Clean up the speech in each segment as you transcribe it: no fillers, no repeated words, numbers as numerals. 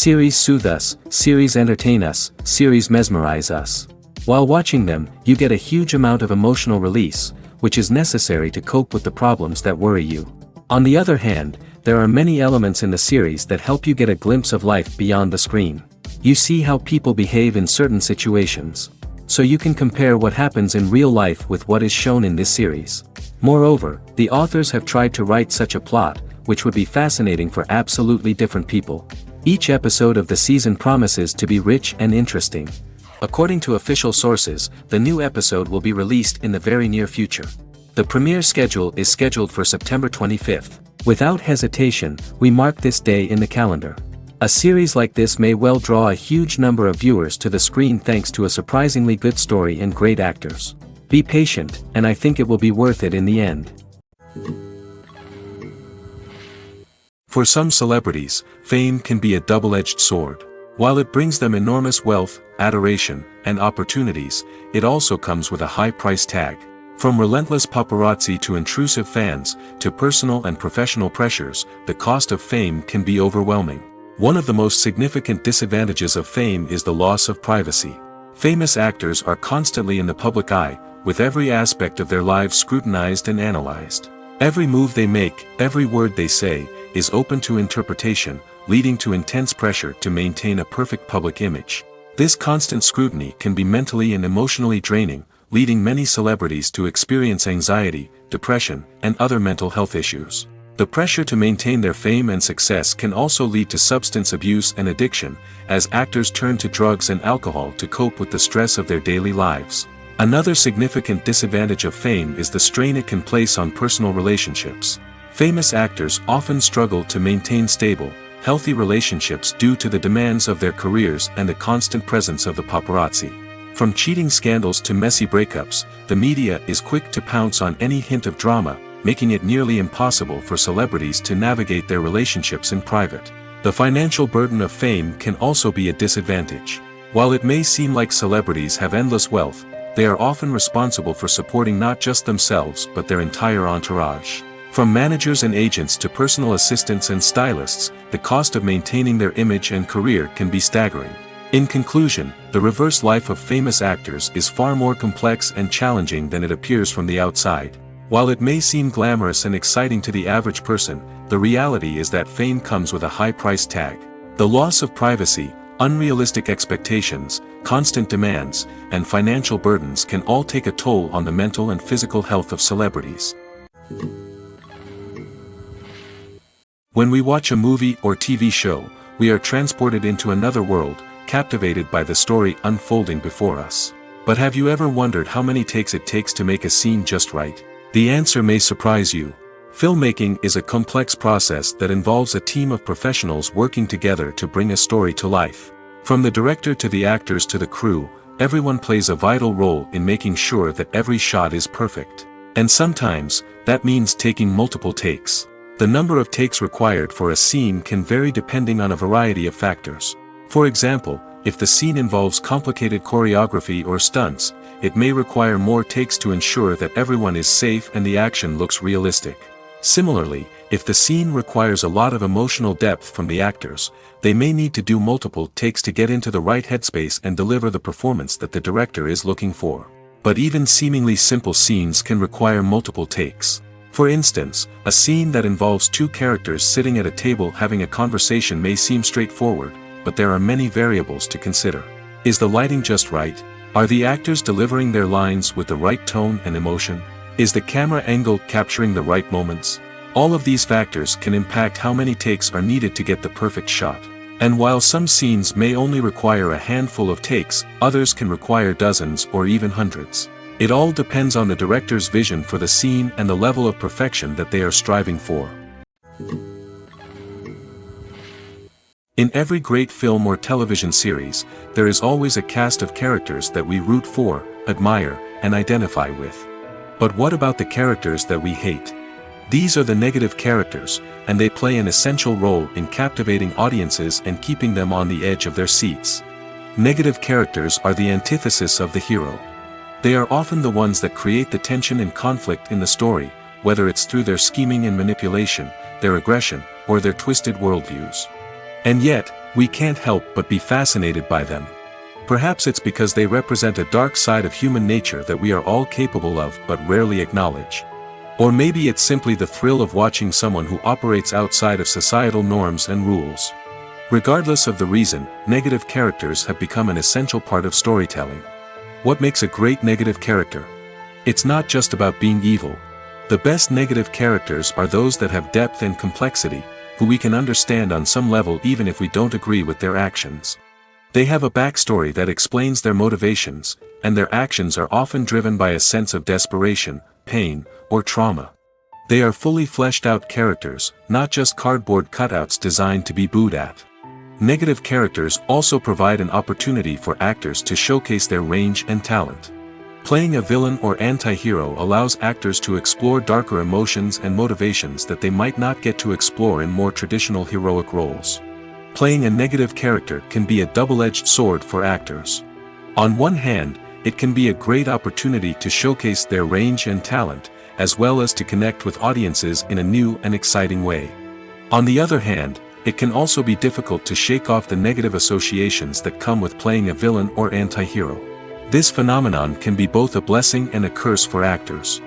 Series soothe us, series entertain us, series mesmerize us. While watching them, you get a huge amount of emotional release, which is necessary to cope with the problems that worry you. On the other hand, there are many elements in the series that help you get a glimpse of life beyond the screen. You see how people behave in certain situations. So you can compare what happens in real life with what is shown in this series. Moreover, the authors have tried to write such a plot, which would be fascinating for absolutely different people. Each episode of the season promises to be rich and interesting. According to official sources, the new episode will be released in the very near future. The premiere schedule is scheduled for September 25th. Without hesitation, we mark this day in the calendar. A series like this may well draw a huge number of viewers to the screen thanks to a surprisingly good story and great actors. Be patient, and I think it will be worth it in the end. For some celebrities, fame can be a double-edged sword. While it brings them enormous wealth, adoration, and opportunities, it also comes with a high price tag. From relentless paparazzi to intrusive fans, to personal and professional pressures, the cost of fame can be overwhelming. One of the most significant disadvantages of fame is the loss of privacy. Famous actors are constantly in the public eye, with every aspect of their lives scrutinized and analyzed. Every move they make, every word they say, is open to interpretation, leading to intense pressure to maintain a perfect public image. This constant scrutiny can be mentally and emotionally draining, leading many celebrities to experience anxiety, depression, and other mental health issues. The pressure to maintain their fame and success can also lead to substance abuse and addiction, as actors turn to drugs and alcohol to cope with the stress of their daily lives. Another significant disadvantage of fame is the strain it can place on personal relationships. Famous actors often struggle to maintain stable, healthy relationships due to the demands of their careers and the constant presence of the paparazzi. From cheating scandals to messy breakups, the media is quick to pounce on any hint of drama, making it nearly impossible for celebrities to navigate their relationships in private. The financial burden of fame can also be a disadvantage. While it may seem like celebrities have endless wealth, they are often responsible for supporting not just themselves but their entire entourage. From managers and agents to personal assistants and stylists, the cost of maintaining their image and career can be staggering. In conclusion, the reverse life of famous actors is far more complex and challenging than it appears from the outside. While it may seem glamorous and exciting to the average person, the reality is that fame comes with a high price tag. The loss of privacy, unrealistic expectations, constant demands, and financial burdens can all take a toll on the mental and physical health of celebrities. When we watch a movie or TV show, we are transported into another world, captivated by the story unfolding before us. But have you ever wondered how many takes it takes to make a scene just right? The answer may surprise you. Filmmaking is a complex process that involves a team of professionals working together to bring a story to life. From the director to the actors to the crew, everyone plays a vital role in making sure that every shot is perfect. And sometimes, that means taking multiple takes. The number of takes required for a scene can vary depending on a variety of factors. For example, if the scene involves complicated choreography or stunts, it may require more takes to ensure that everyone is safe and the action looks realistic. Similarly, if the scene requires a lot of emotional depth from the actors, they may need to do multiple takes to get into the right headspace and deliver the performance that the director is looking for. But even seemingly simple scenes can require multiple takes. For instance, a scene that involves two characters sitting at a table having a conversation may seem straightforward, but there are many variables to consider. Is the lighting just right? Are the actors delivering their lines with the right tone and emotion? Is the camera angle capturing the right moments? All of these factors can impact how many takes are needed to get the perfect shot. And while some scenes may only require a handful of takes, others can require dozens or even hundreds. It all depends on the director's vision for the scene and the level of perfection that they are striving for. In every great film or television series, there is always a cast of characters that we root for, admire, and identify with. But what about the characters that we hate? These are the negative characters, and they play an essential role in captivating audiences and keeping them on the edge of their seats. Negative characters are the antithesis of the hero. They are often the ones that create the tension and conflict in the story, whether it's through their scheming and manipulation, their aggression, or their twisted worldviews. And yet, we can't help but be fascinated by them. Perhaps it's because they represent a dark side of human nature that we are all capable of but rarely acknowledge. Or maybe it's simply the thrill of watching someone who operates outside of societal norms and rules. Regardless of the reason, negative characters have become an essential part of storytelling. What makes a great negative character? It's not just about being evil. The best negative characters are those that have depth and complexity, who we can understand on some level even if we don't agree with their actions. They have a backstory that explains their motivations, and their actions are often driven by a sense of desperation, pain, or trauma. They are fully fleshed out characters, not just cardboard cutouts designed to be booed at. Negative characters also provide an opportunity for actors to showcase their range and talent. Playing a villain or anti-hero allows actors to explore darker emotions and motivations that they might not get to explore in more traditional heroic roles. Playing a negative character can be a double-edged sword for actors. On one hand, it can be a great opportunity to showcase their range and talent, as well as to connect with audiences in a new and exciting way. On the other hand, it can also be difficult to shake off the negative associations that come with playing a villain or anti-hero. This phenomenon can be both a blessing and a curse for actors.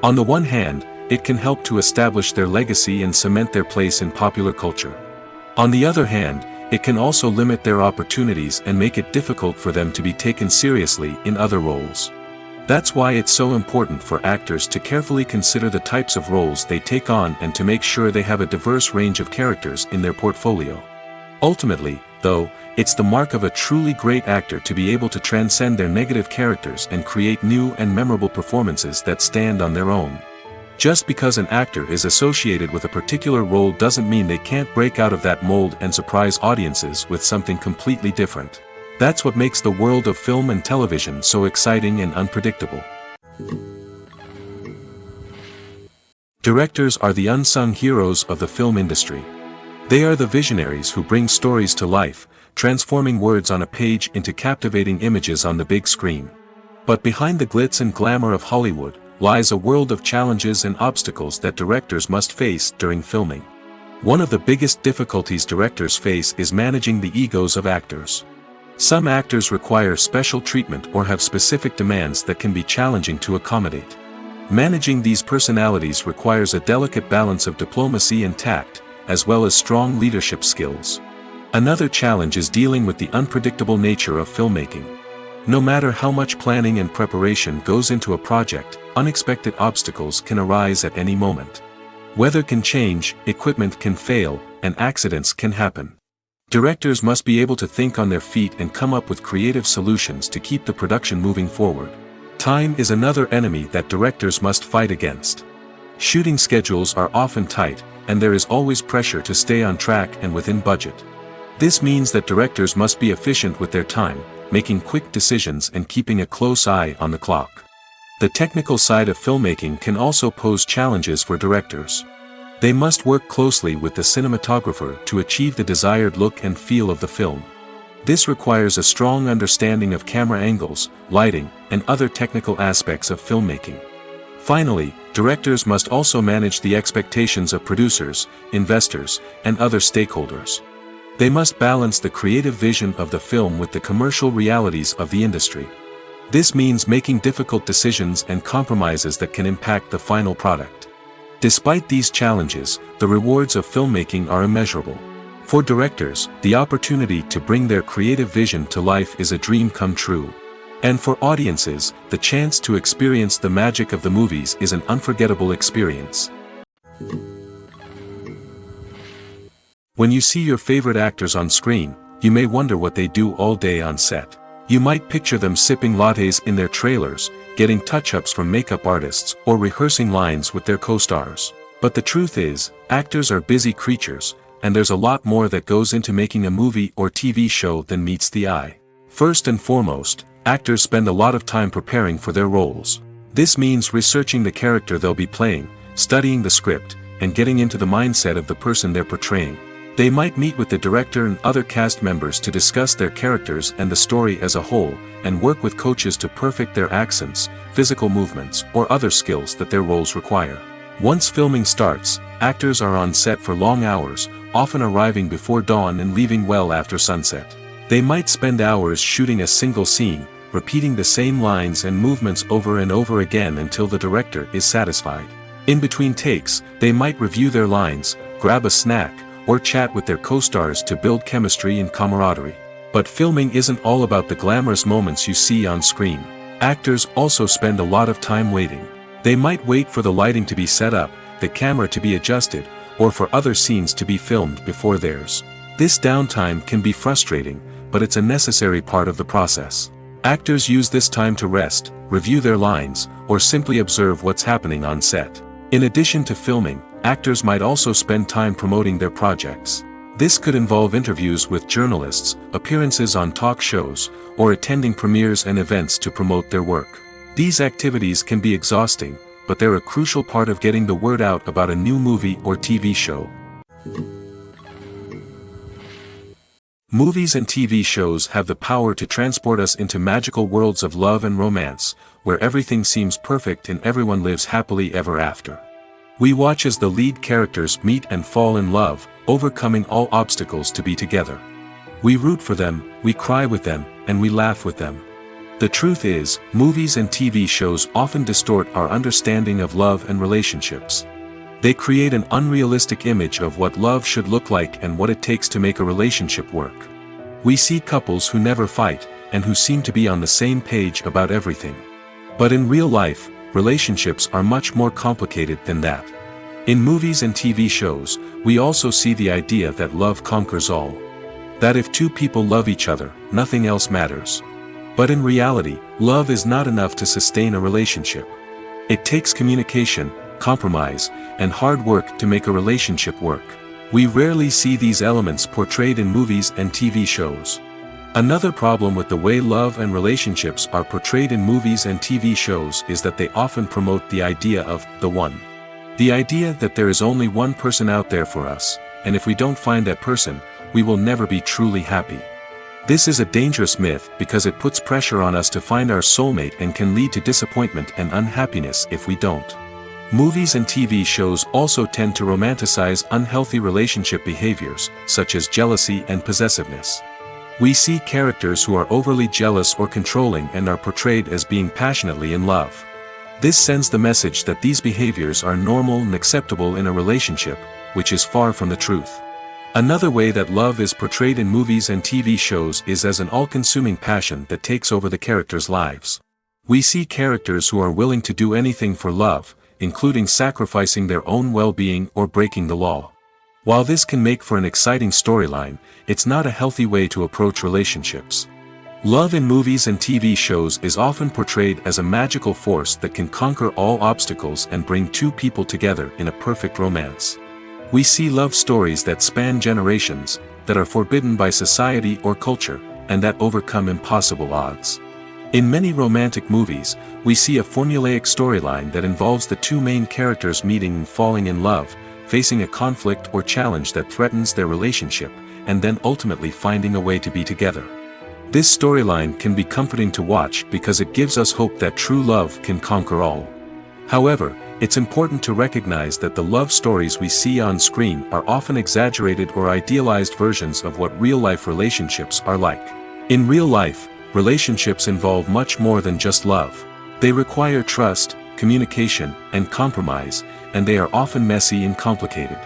On the one hand, it can help to establish their legacy and cement their place in popular culture. On the other hand, it can also limit their opportunities and make it difficult for them to be taken seriously in other roles. That's why it's so important for actors to carefully consider the types of roles they take on and to make sure they have a diverse range of characters in their portfolio. Ultimately, though, it's the mark of a truly great actor to be able to transcend their negative characters and create new and memorable performances that stand on their own. Just because an actor is associated with a particular role doesn't mean they can't break out of that mold and surprise audiences with something completely different. That's what makes the world of film and television so exciting and unpredictable. Directors are the unsung heroes of the film industry. They are the visionaries who bring stories to life, transforming words on a page into captivating images on the big screen. But behind the glitz and glamour of Hollywood lies a world of challenges and obstacles that directors must face during filming. One of the biggest difficulties directors face is managing the egos of actors. Some actors require special treatment or have specific demands that can be challenging to accommodate. Managing these personalities requires a delicate balance of diplomacy and tact, as well as strong leadership skills. Another challenge is dealing with the unpredictable nature of filmmaking. No matter how much planning and preparation goes into a project, unexpected obstacles can arise at any moment. Weather can change, equipment can fail, and accidents can happen. Directors must be able to think on their feet and come up with creative solutions to keep the production moving forward. Time is another enemy that directors must fight against. Shooting schedules are often tight, and there is always pressure to stay on track and within budget. This means that directors must be efficient with their time, making quick decisions and keeping a close eye on the clock. The technical side of filmmaking can also pose challenges for directors. They must work closely with the cinematographer to achieve the desired look and feel of the film. This requires a strong understanding of camera angles, lighting, and other technical aspects of filmmaking. Finally, directors must also manage the expectations of producers, investors, and other stakeholders. They must balance the creative vision of the film with the commercial realities of the industry. This means making difficult decisions and compromises that can impact the final product. Despite these challenges, the rewards of filmmaking are immeasurable. For directors, the opportunity to bring their creative vision to life is a dream come true. And for audiences, the chance to experience the magic of the movies is an unforgettable experience. When you see your favorite actors on screen, you may wonder what they do all day on set. You might picture them sipping lattes in their trailers, getting touch-ups from makeup artists, or rehearsing lines with their co-stars. But the truth is, actors are busy creatures, and there's a lot more that goes into making a movie or TV show than meets the eye. First and foremost, actors spend a lot of time preparing for their roles. This means researching the character they'll be playing, studying the script, and getting into the mindset of the person they're portraying. They might meet with the director and other cast members to discuss their characters and the story as a whole, and work with coaches to perfect their accents, physical movements, or other skills that their roles require. Once filming starts, actors are on set for long hours, often arriving before dawn and leaving well after sunset. They might spend hours shooting a single scene, repeating the same lines and movements over and over again until the director is satisfied. In between takes, they might review their lines, grab a snack, or chat with their co-stars to build chemistry and camaraderie. But filming isn't all about the glamorous moments you see on screen. Actors also spend a lot of time waiting. They might wait for the lighting to be set up, the camera to be adjusted, or for other scenes to be filmed before theirs. This downtime can be frustrating, but it's a necessary part of the process. Actors use this time to rest, review their lines, or simply observe what's happening on set. In addition to filming, actors might also spend time promoting their projects. This could involve interviews with journalists, appearances on talk shows, or attending premieres and events to promote their work. These activities can be exhausting, but they're a crucial part of getting the word out about a new movie or TV show. Movies and TV shows have the power to transport us into magical worlds of love and romance, where everything seems perfect and everyone lives happily ever after. We watch as the lead characters meet and fall in love, overcoming all obstacles to be together. We root for them, we cry with them, and we laugh with them. The truth is, movies and TV shows often distort our understanding of love and relationships. They create an unrealistic image of what love should look like and what it takes to make a relationship work. We see couples who never fight, and who seem to be on the same page about everything. But in real life, relationships are much more complicated than that. In movies and TV shows, we also see the idea that love conquers all. That if two people love each other, nothing else matters. But in reality, love is not enough to sustain a relationship. It takes communication, compromise, and hard work to make a relationship work. We rarely see these elements portrayed in movies and TV shows. Another problem with the way love and relationships are portrayed in movies and TV shows is that they often promote the idea of the one. The idea that there is only one person out there for us, and if we don't find that person, we will never be truly happy. This is a dangerous myth because it puts pressure on us to find our soulmate and can lead to disappointment and unhappiness if we don't. Movies and TV shows also tend to romanticize unhealthy relationship behaviors, such as jealousy and possessiveness. We see characters who are overly jealous or controlling and are portrayed as being passionately in love. This sends the message that these behaviors are normal and acceptable in a relationship, which is far from the truth. Another way that love is portrayed in movies and TV shows is as an all-consuming passion that takes over the characters' lives. We see characters who are willing to do anything for love, including sacrificing their own well-being or breaking the law. While this can make for an exciting storyline, it's not a healthy way to approach relationships. Love in movies and TV shows is often portrayed as a magical force that can conquer all obstacles and bring two people together in a perfect romance. We see love stories that span generations, that are forbidden by society or culture, and that overcome impossible odds. In many romantic movies, we see a formulaic storyline that involves the two main characters meeting and falling in love, facing a conflict or challenge that threatens their relationship, and then ultimately finding a way to be together. This storyline can be comforting to watch because it gives us hope that true love can conquer all. However, it's important to recognize that the love stories we see on screen are often exaggerated or idealized versions of what real-life relationships are like. In real life, relationships involve much more than just love. They require trust, communication, and compromise, and they are often messy and complicated.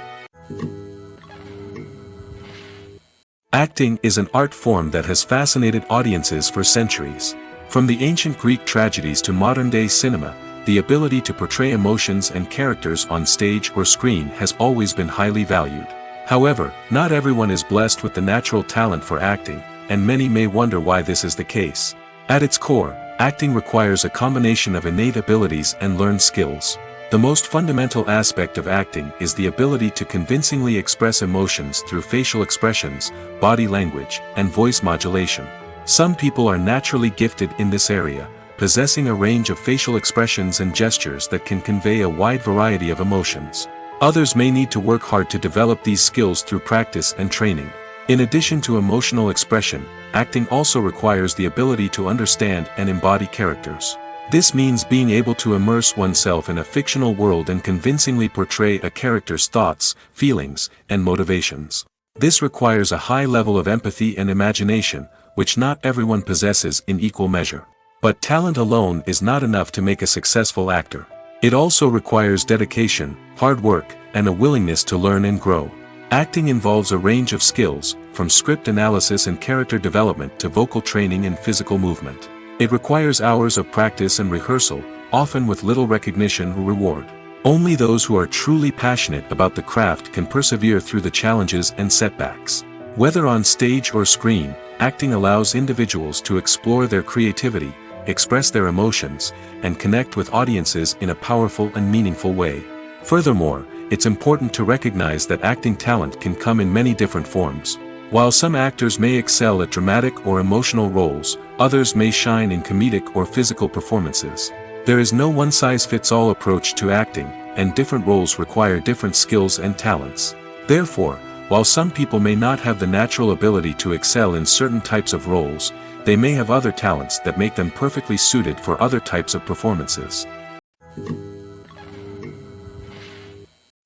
Acting is an art form that has fascinated audiences for centuries. From the ancient Greek tragedies to modern-day cinema, the ability to portray emotions and characters on stage or screen has always been highly valued. However, not everyone is blessed with the natural talent for acting, and many may wonder why this is the case. At its core, acting requires a combination of innate abilities and learned skills. The most fundamental aspect of acting is the ability to convincingly express emotions through facial expressions, body language, and voice modulation. Some people are naturally gifted in this area, possessing a range of facial expressions and gestures that can convey a wide variety of emotions. Others may need to work hard to develop these skills through practice and training. In addition to emotional expression, acting also requires the ability to understand and embody characters. This means being able to immerse oneself in a fictional world and convincingly portray a character's thoughts, feelings, and motivations. This requires a high level of empathy and imagination, which not everyone possesses in equal measure. But talent alone is not enough to make a successful actor. It also requires dedication, hard work, and a willingness to learn and grow. Acting involves a range of skills, from script analysis and character development to vocal training and physical movement. It requires hours of practice and rehearsal, often with little recognition or reward. Only those who are truly passionate about the craft can persevere through the challenges and setbacks. Whether on stage or screen, acting allows individuals to explore their creativity, express their emotions, and connect with audiences in a powerful and meaningful way. Furthermore, it's important to recognize that acting talent can come in many different forms. While some actors may excel at dramatic or emotional roles, others may shine in comedic or physical performances. There is no one-size-fits-all approach to acting, and different roles require different skills and talents. Therefore, while some people may not have the natural ability to excel in certain types of roles, they may have other talents that make them perfectly suited for other types of performances.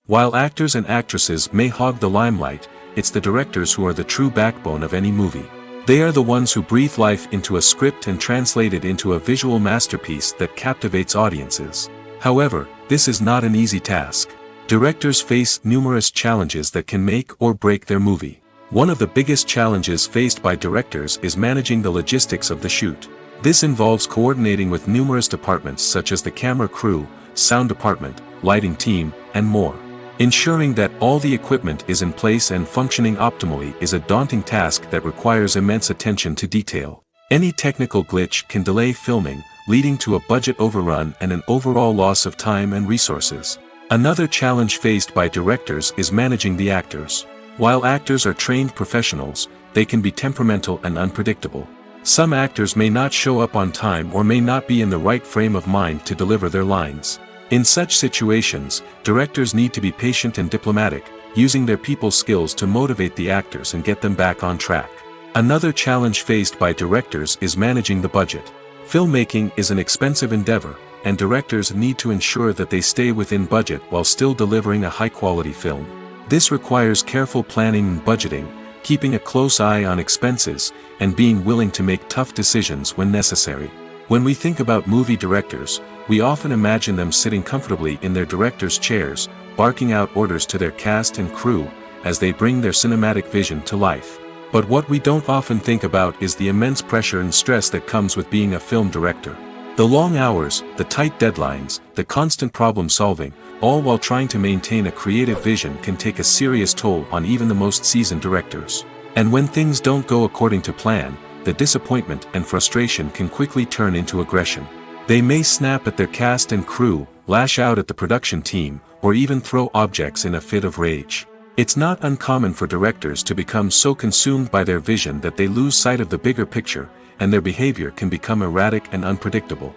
While actors and actresses may hog the limelight, it's the directors who are the true backbone of any movie. They are the ones who breathe life into a script and translate it into a visual masterpiece that captivates audiences. However, this is not an easy task. Directors face numerous challenges that can make or break their movie. One of the biggest challenges faced by directors is managing the logistics of the shoot. This involves coordinating with numerous departments such as the camera crew, sound department, lighting team, and more. Ensuring that all the equipment is in place and functioning optimally is a daunting task that requires immense attention to detail. Any technical glitch can delay filming, leading to a budget overrun and an overall loss of time and resources. Another challenge faced by directors is managing the actors. While actors are trained professionals, they can be temperamental and unpredictable. Some actors may not show up on time or may not be in the right frame of mind to deliver their lines. In such situations, directors need to be patient and diplomatic, using their people skills to motivate the actors and get them back on track. Another challenge faced by directors is managing the budget. Filmmaking is an expensive endeavor, and directors need to ensure that they stay within budget while still delivering a high-quality film. This requires careful planning and budgeting, keeping a close eye on expenses, and being willing to make tough decisions when necessary. When we think about movie directors, we often imagine them sitting comfortably in their director's chairs, barking out orders to their cast and crew, as they bring their cinematic vision to life. But what we don't often think about is the immense pressure and stress that comes with being a film director. The long hours, the tight deadlines, the constant problem solving, all while trying to maintain a creative vision can take a serious toll on even the most seasoned directors. And when things don't go according to plan, the disappointment and frustration can quickly turn into aggression. They may snap at their cast and crew, lash out at the production team, or even throw objects in a fit of rage. It's not uncommon for directors to become so consumed by their vision that they lose sight of the bigger picture, and their behavior can become erratic and unpredictable.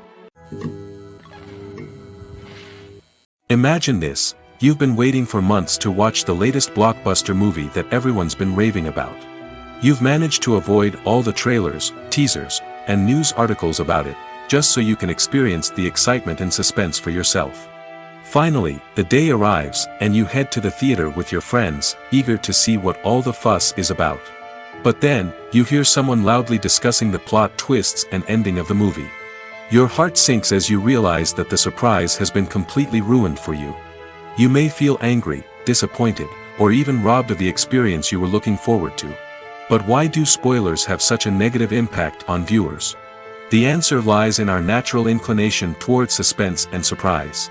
Imagine this: you've been waiting for months to watch the latest blockbuster movie that everyone's been raving about. You've managed to avoid all the trailers, teasers, and news articles about it, just so you can experience the excitement and suspense for yourself. Finally, the day arrives, and you head to the theater with your friends, eager to see what all the fuss is about. But then, you hear someone loudly discussing the plot twists and ending of the movie. Your heart sinks as you realize that the surprise has been completely ruined for you. You may feel angry, disappointed, or even robbed of the experience you were looking forward to. But why do spoilers have such a negative impact on viewers? The answer lies in our natural inclination towards suspense and surprise.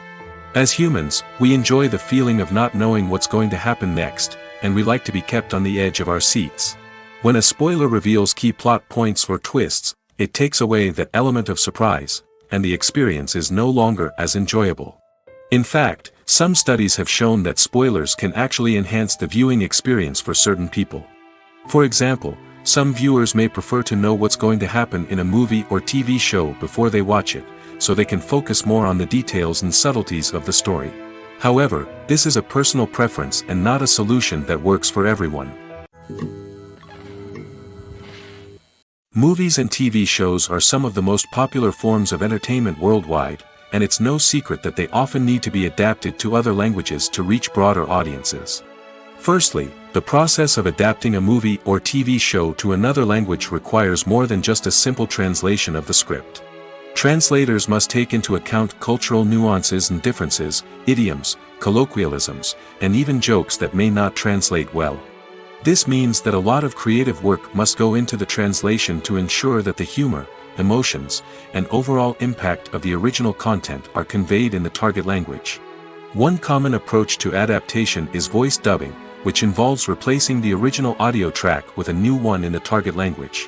As humans, we enjoy the feeling of not knowing what's going to happen next, and we like to be kept on the edge of our seats. When a spoiler reveals key plot points or twists, it takes away that element of surprise, and the experience is no longer as enjoyable. In fact, some studies have shown that spoilers can actually enhance the viewing experience for certain people. For example, some viewers may prefer to know what's going to happen in a movie or TV show before they watch it, so they can focus more on the details and subtleties of the story. However, this is a personal preference and not a solution that works for everyone. Movies and TV shows are some of the most popular forms of entertainment worldwide, and it's no secret that they often need to be adapted to other languages to reach broader audiences. Firstly, the process of adapting a movie or TV show to another language requires more than just a simple translation of the script. Translators must take into account cultural nuances and differences, idioms, colloquialisms, and even jokes that may not translate well. This means that a lot of creative work must go into the translation to ensure that the humor, emotions, and overall impact of the original content are conveyed in the target language. One common approach to adaptation is voice dubbing, which involves replacing the original audio track with a new one in the target language.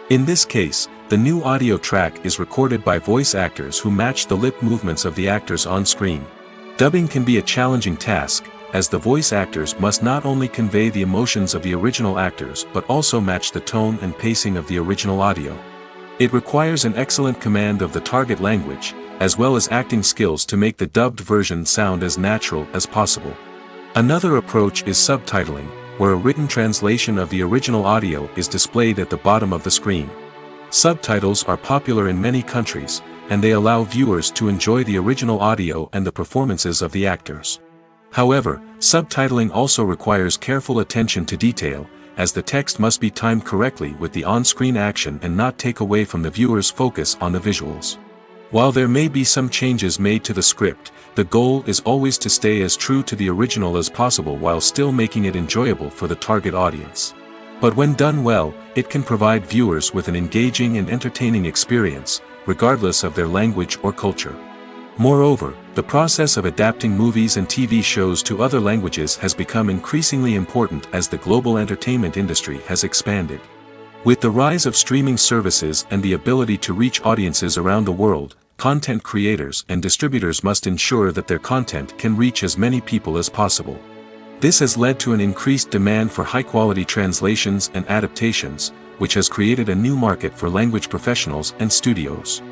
In this case, the new audio track is recorded by voice actors who match the lip movements of the actors on screen. Dubbing can be a challenging task, as the voice actors must not only convey the emotions of the original actors but also match the tone and pacing of the original audio. It requires an excellent command of the target language, as well as acting skills to make the dubbed version sound as natural as possible. Another approach is subtitling, where a written translation of the original audio is displayed at the bottom of the screen. Subtitles are popular in many countries, and they allow viewers to enjoy the original audio and the performances of the actors. However, subtitling also requires careful attention to detail, as the text must be timed correctly with the on-screen action and not take away from the viewer's focus on the visuals. While there may be some changes made to the script, the goal is always to stay as true to the original as possible while still making it enjoyable for the target audience. But when done well, it can provide viewers with an engaging and entertaining experience, regardless of their language or culture. Moreover, the process of adapting movies and TV shows to other languages has become increasingly important as the global entertainment industry has expanded. With the rise of streaming services and the ability to reach audiences around the world, content creators and distributors must ensure that their content can reach as many people as possible. This has led to an increased demand for high-quality translations and adaptations, which has created a new market for language professionals and studios.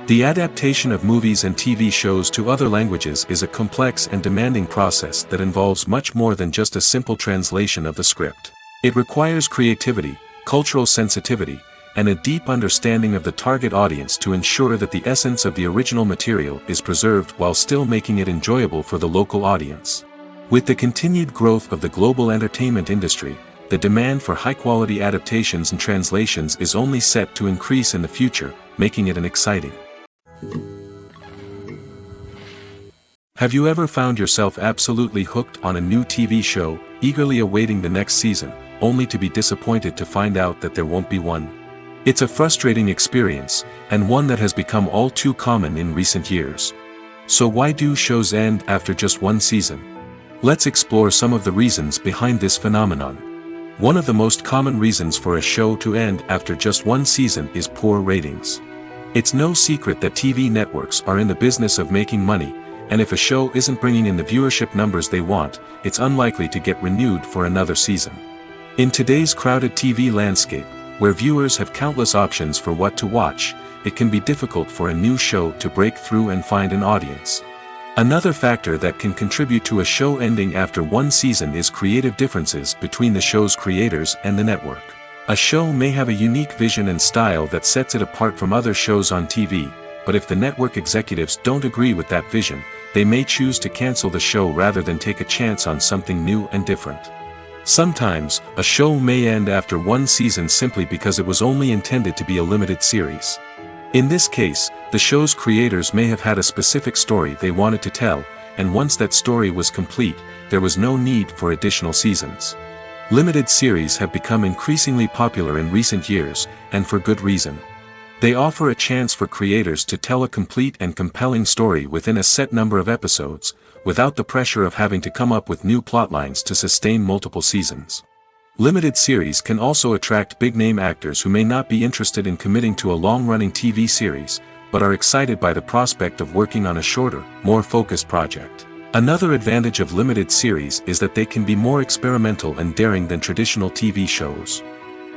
The adaptation of movies and TV shows to other languages is a complex and demanding process that involves much more than just a simple translation of the script. It requires creativity, cultural sensitivity, and a deep understanding of the target audience to ensure that the essence of the original material is preserved while still making it enjoyable for the local audience. With the continued growth of the global entertainment industry, the demand for high-quality adaptations and translations is only set to increase in the future, making it an exciting. Have you ever found yourself absolutely hooked on a new TV show, eagerly awaiting the next season, only to be disappointed to find out that there won't be one? It's a frustrating experience, and one that has become all too common in recent years. So why do shows end after just one season? Let's explore some of the reasons behind this phenomenon. One of the most common reasons for a show to end after just one season is poor ratings. It's no secret that TV networks are in the business of making money, and if a show isn't bringing in the viewership numbers they want, it's unlikely to get renewed for another season. In today's crowded TV landscape, where viewers have countless options for what to watch, it can be difficult for a new show to break through and find an audience. Another factor that can contribute to a show ending after one season is creative differences between the show's creators and the network. A show may have a unique vision and style that sets it apart from other shows on TV, but if the network executives don't agree with that vision, they may choose to cancel the show rather than take a chance on something new and different. Sometimes, a show may end after one season simply because it was only intended to be a limited series. In this case, the show's creators may have had a specific story they wanted to tell, and once that story was complete, there was no need for additional seasons. Limited series have become increasingly popular in recent years, and for good reason. They offer a chance for creators to tell a complete and compelling story within a set number of episodes, without the pressure of having to come up with new plotlines to sustain multiple seasons. Limited series can also attract big-name actors who may not be interested in committing to a long-running TV series, but are excited by the prospect of working on a shorter, more focused project. Another advantage of limited series is that they can be more experimental and daring than traditional TV shows.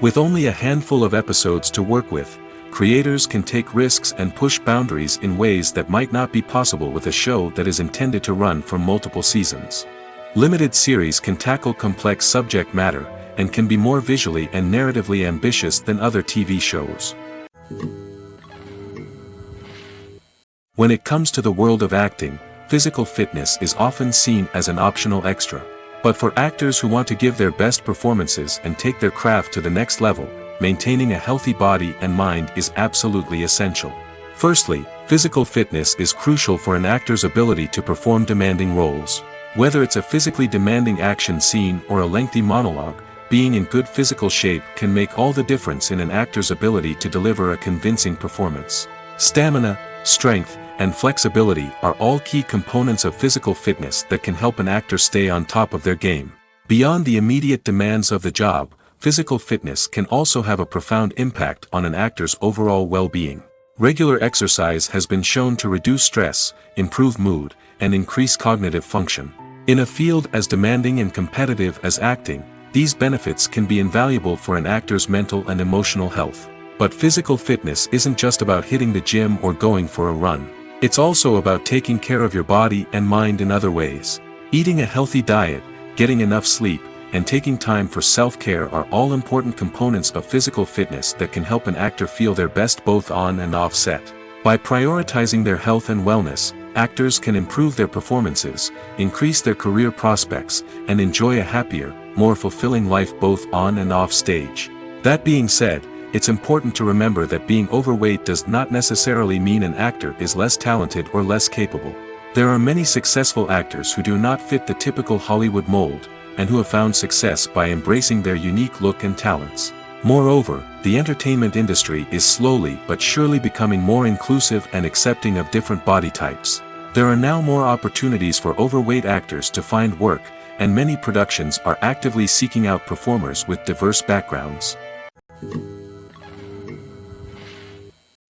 With only a handful of episodes to work with, creators can take risks and push boundaries in ways that might not be possible with a show that is intended to run for multiple seasons. Limited series can tackle complex subject matter, and can be more visually and narratively ambitious than other TV shows. When it comes to the world of acting, physical fitness is often seen as an optional extra. But for actors who want to give their best performances and take their craft to the next level, maintaining a healthy body and mind is absolutely essential. Firstly, physical fitness is crucial for an actor's ability to perform demanding roles. Whether it's a physically demanding action scene or a lengthy monologue, being in good physical shape can make all the difference in an actor's ability to deliver a convincing performance. Stamina, strength, and flexibility are all key components of physical fitness that can help an actor stay on top of their game. Beyond the immediate demands of the job, physical fitness can also have a profound impact on an actor's overall well-being. Regular exercise has been shown to reduce stress, improve mood, and increase cognitive function. In a field as demanding and competitive as acting, these benefits can be invaluable for an actor's mental and emotional health. But physical fitness isn't just about hitting the gym or going for a run. It's also about taking care of your body and mind in other ways. Eating a healthy diet, getting enough sleep, and taking time for self-care are all important components of physical fitness that can help an actor feel their best both on and off set. By prioritizing their health and wellness, actors can improve their performances, increase their career prospects, and enjoy a happier, more fulfilling life both on and off stage. That being said, it's important to remember that being overweight does not necessarily mean an actor is less talented or less capable. There are many successful actors who do not fit the typical Hollywood mold, and who have found success by embracing their unique look and talents. Moreover, the entertainment industry is slowly but surely becoming more inclusive and accepting of different body types. There are now more opportunities for overweight actors to find work, and many productions are actively seeking out performers with diverse backgrounds.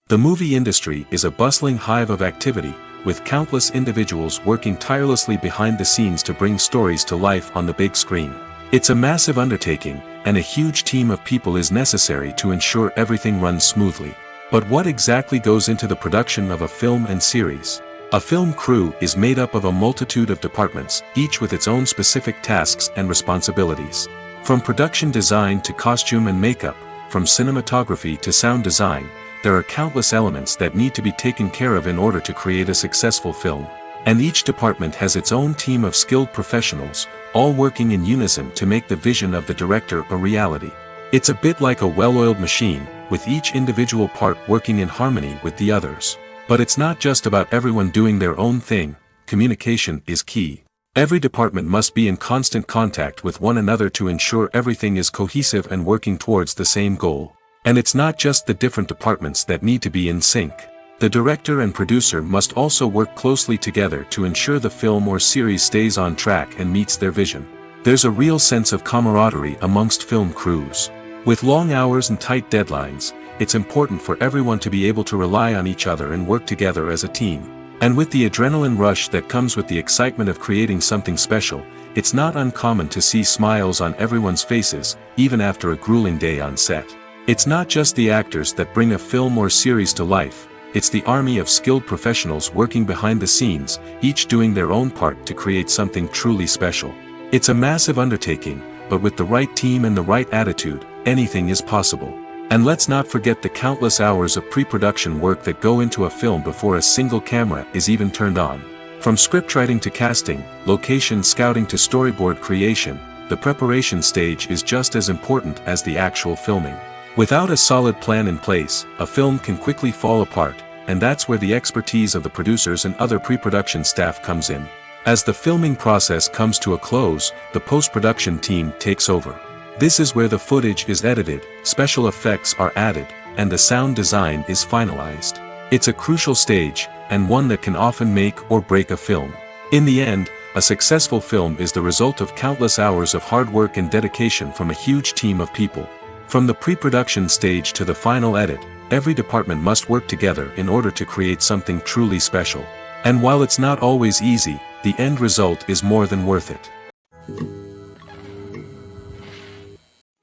The movie industry is a bustling hive of activity, with countless individuals working tirelessly behind the scenes to bring stories to life on the big screen. It's a massive undertaking, and a huge team of people is necessary to ensure everything runs smoothly. But what exactly goes into the production of a film and series? A film crew is made up of a multitude of departments, each with its own specific tasks and responsibilities. From production design to costume and makeup, from cinematography to sound design, there are countless elements that need to be taken care of in order to create a successful film. And each department has its own team of skilled professionals, all working in unison to make the vision of the director a reality. It's a bit like a well-oiled machine, with each individual part working in harmony with the others. But it's not just about everyone doing their own thing. Communication is key. Every department must be in constant contact with one another to ensure everything is cohesive and working towards the same goal. And it's not just the different departments that need to be in sync. The director and producer must also work closely together to ensure the film or series stays on track and meets their vision. There's a real sense of camaraderie amongst film crews. With long hours and tight deadlines, it's important for everyone to be able to rely on each other and work together as a team. And with the adrenaline rush that comes with the excitement of creating something special, it's not uncommon to see smiles on everyone's faces, even after a grueling day on set. It's not just the actors that bring a film or series to life, it's the army of skilled professionals working behind the scenes, each doing their own part to create something truly special. It's a massive undertaking, but with the right team and the right attitude, anything is possible. And let's not forget the countless hours of pre-production work that go into a film before a single camera is even turned on. From scriptwriting to casting, location scouting to storyboard creation, the preparation stage is just as important as the actual filming. Without a solid plan in place, a film can quickly fall apart, and that's where the expertise of the producers and other pre-production staff comes in. As the filming process comes to a close, the post-production team takes over. This is where the footage is edited, special effects are added, and the sound design is finalized. It's a crucial stage, and one that can often make or break a film. In the end, a successful film is the result of countless hours of hard work and dedication from a huge team of people. From the pre-production stage to the final edit, every department must work together in order to create something truly special. And while it's not always easy, the end result is more than worth it.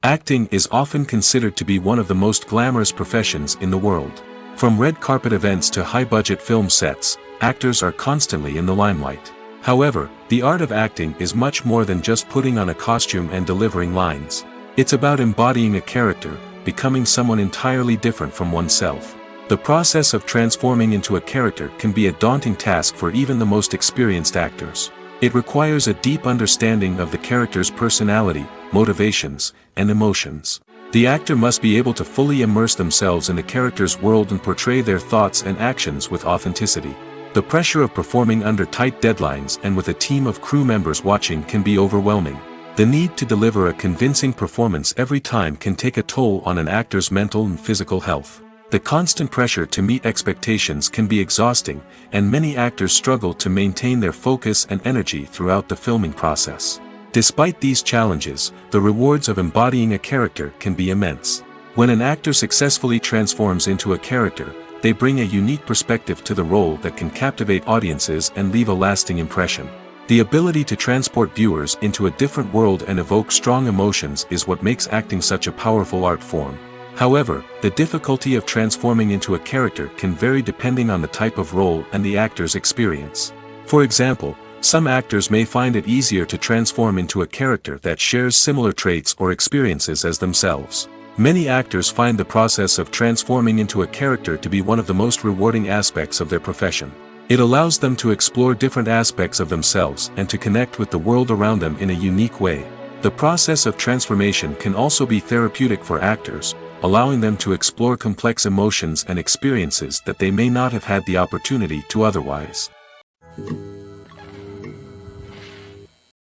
Acting is often considered to be one of the most glamorous professions in the world. From red carpet events to high-budget film sets, actors are constantly in the limelight. However, the art of acting is much more than just putting on a costume and delivering lines. It's about embodying a character, becoming someone entirely different from oneself. The process of transforming into a character can be a daunting task for even the most experienced actors. It requires a deep understanding of the character's personality, motivations, and emotions. The actor must be able to fully immerse themselves in the character's world and portray their thoughts and actions with authenticity. The pressure of performing under tight deadlines and with a team of crew members watching can be overwhelming. The need to deliver a convincing performance every time can take a toll on an actor's mental and physical health. The constant pressure to meet expectations can be exhausting, and many actors struggle to maintain their focus and energy throughout the filming process. Despite these challenges, the rewards of embodying a character can be immense. When an actor successfully transforms into a character, they bring a unique perspective to the role that can captivate audiences and leave a lasting impression. The ability to transport viewers into a different world and evoke strong emotions is what makes acting such a powerful art form. However, the difficulty of transforming into a character can vary depending on the type of role and the actor's experience. For example, some actors may find it easier to transform into a character that shares similar traits or experiences as themselves. Many actors find the process of transforming into a character to be one of the most rewarding aspects of their profession. It allows them to explore different aspects of themselves and to connect with the world around them in a unique way. The process of transformation can also be therapeutic for actors, allowing them to explore complex emotions and experiences that they may not have had the opportunity to otherwise.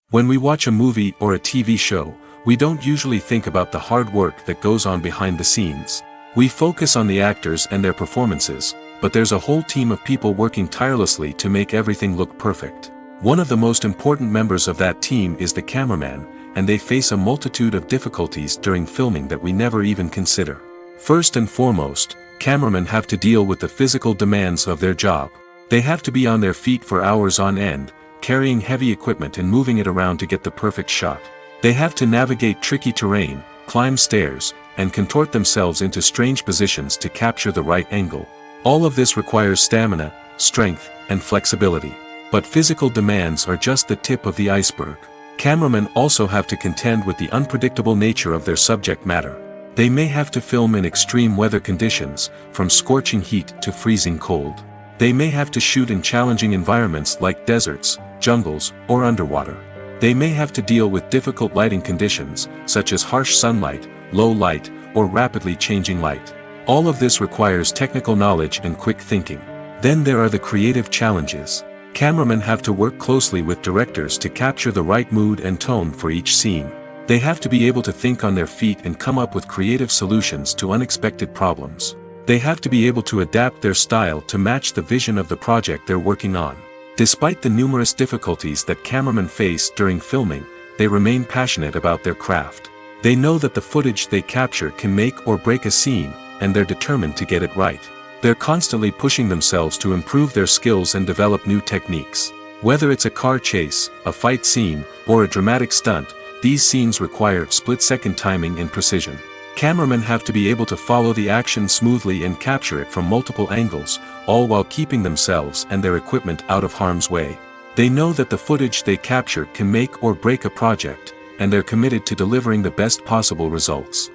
When we watch a movie or a TV show, we don't usually think about the hard work that goes on behind the scenes. We focus on the actors and their performances, but there's a whole team of people working tirelessly to make everything look perfect. One of the most important members of that team is the cameraman, and they face a multitude of difficulties during filming that we never even consider. First and foremost, cameramen have to deal with the physical demands of their job. They have to be on their feet for hours on end, carrying heavy equipment and moving it around to get the perfect shot. They have to navigate tricky terrain, climb stairs, and contort themselves into strange positions to capture the right angle. All of this requires stamina, strength, and flexibility. But physical demands are just the tip of the iceberg. Cameramen also have to contend with the unpredictable nature of their subject matter. They may have to film in extreme weather conditions, from scorching heat to freezing cold. They may have to shoot in challenging environments like deserts, jungles, or underwater. They may have to deal with difficult lighting conditions, such as harsh sunlight, low light, or rapidly changing light. All of this requires technical knowledge and quick thinking. Then there are the creative challenges. Cameramen have to work closely with directors to capture the right mood and tone for each scene. They have to be able to think on their feet and come up with creative solutions to unexpected problems. They have to be able to adapt their style to match the vision of the project they're working on. Despite the numerous difficulties that cameramen face during filming, they remain passionate about their craft. They know that the footage they capture can make or break a scene, and they're determined to get it right. They're constantly pushing themselves to improve their skills and develop new techniques. Whether it's a car chase, a fight scene, or a dramatic stunt, these scenes require split-second timing and precision. Cameramen have to be able to follow the action smoothly and capture it from multiple angles, all while keeping themselves and their equipment out of harm's way. They know that the footage they capture can make or break a project, and they're committed to delivering the best possible results.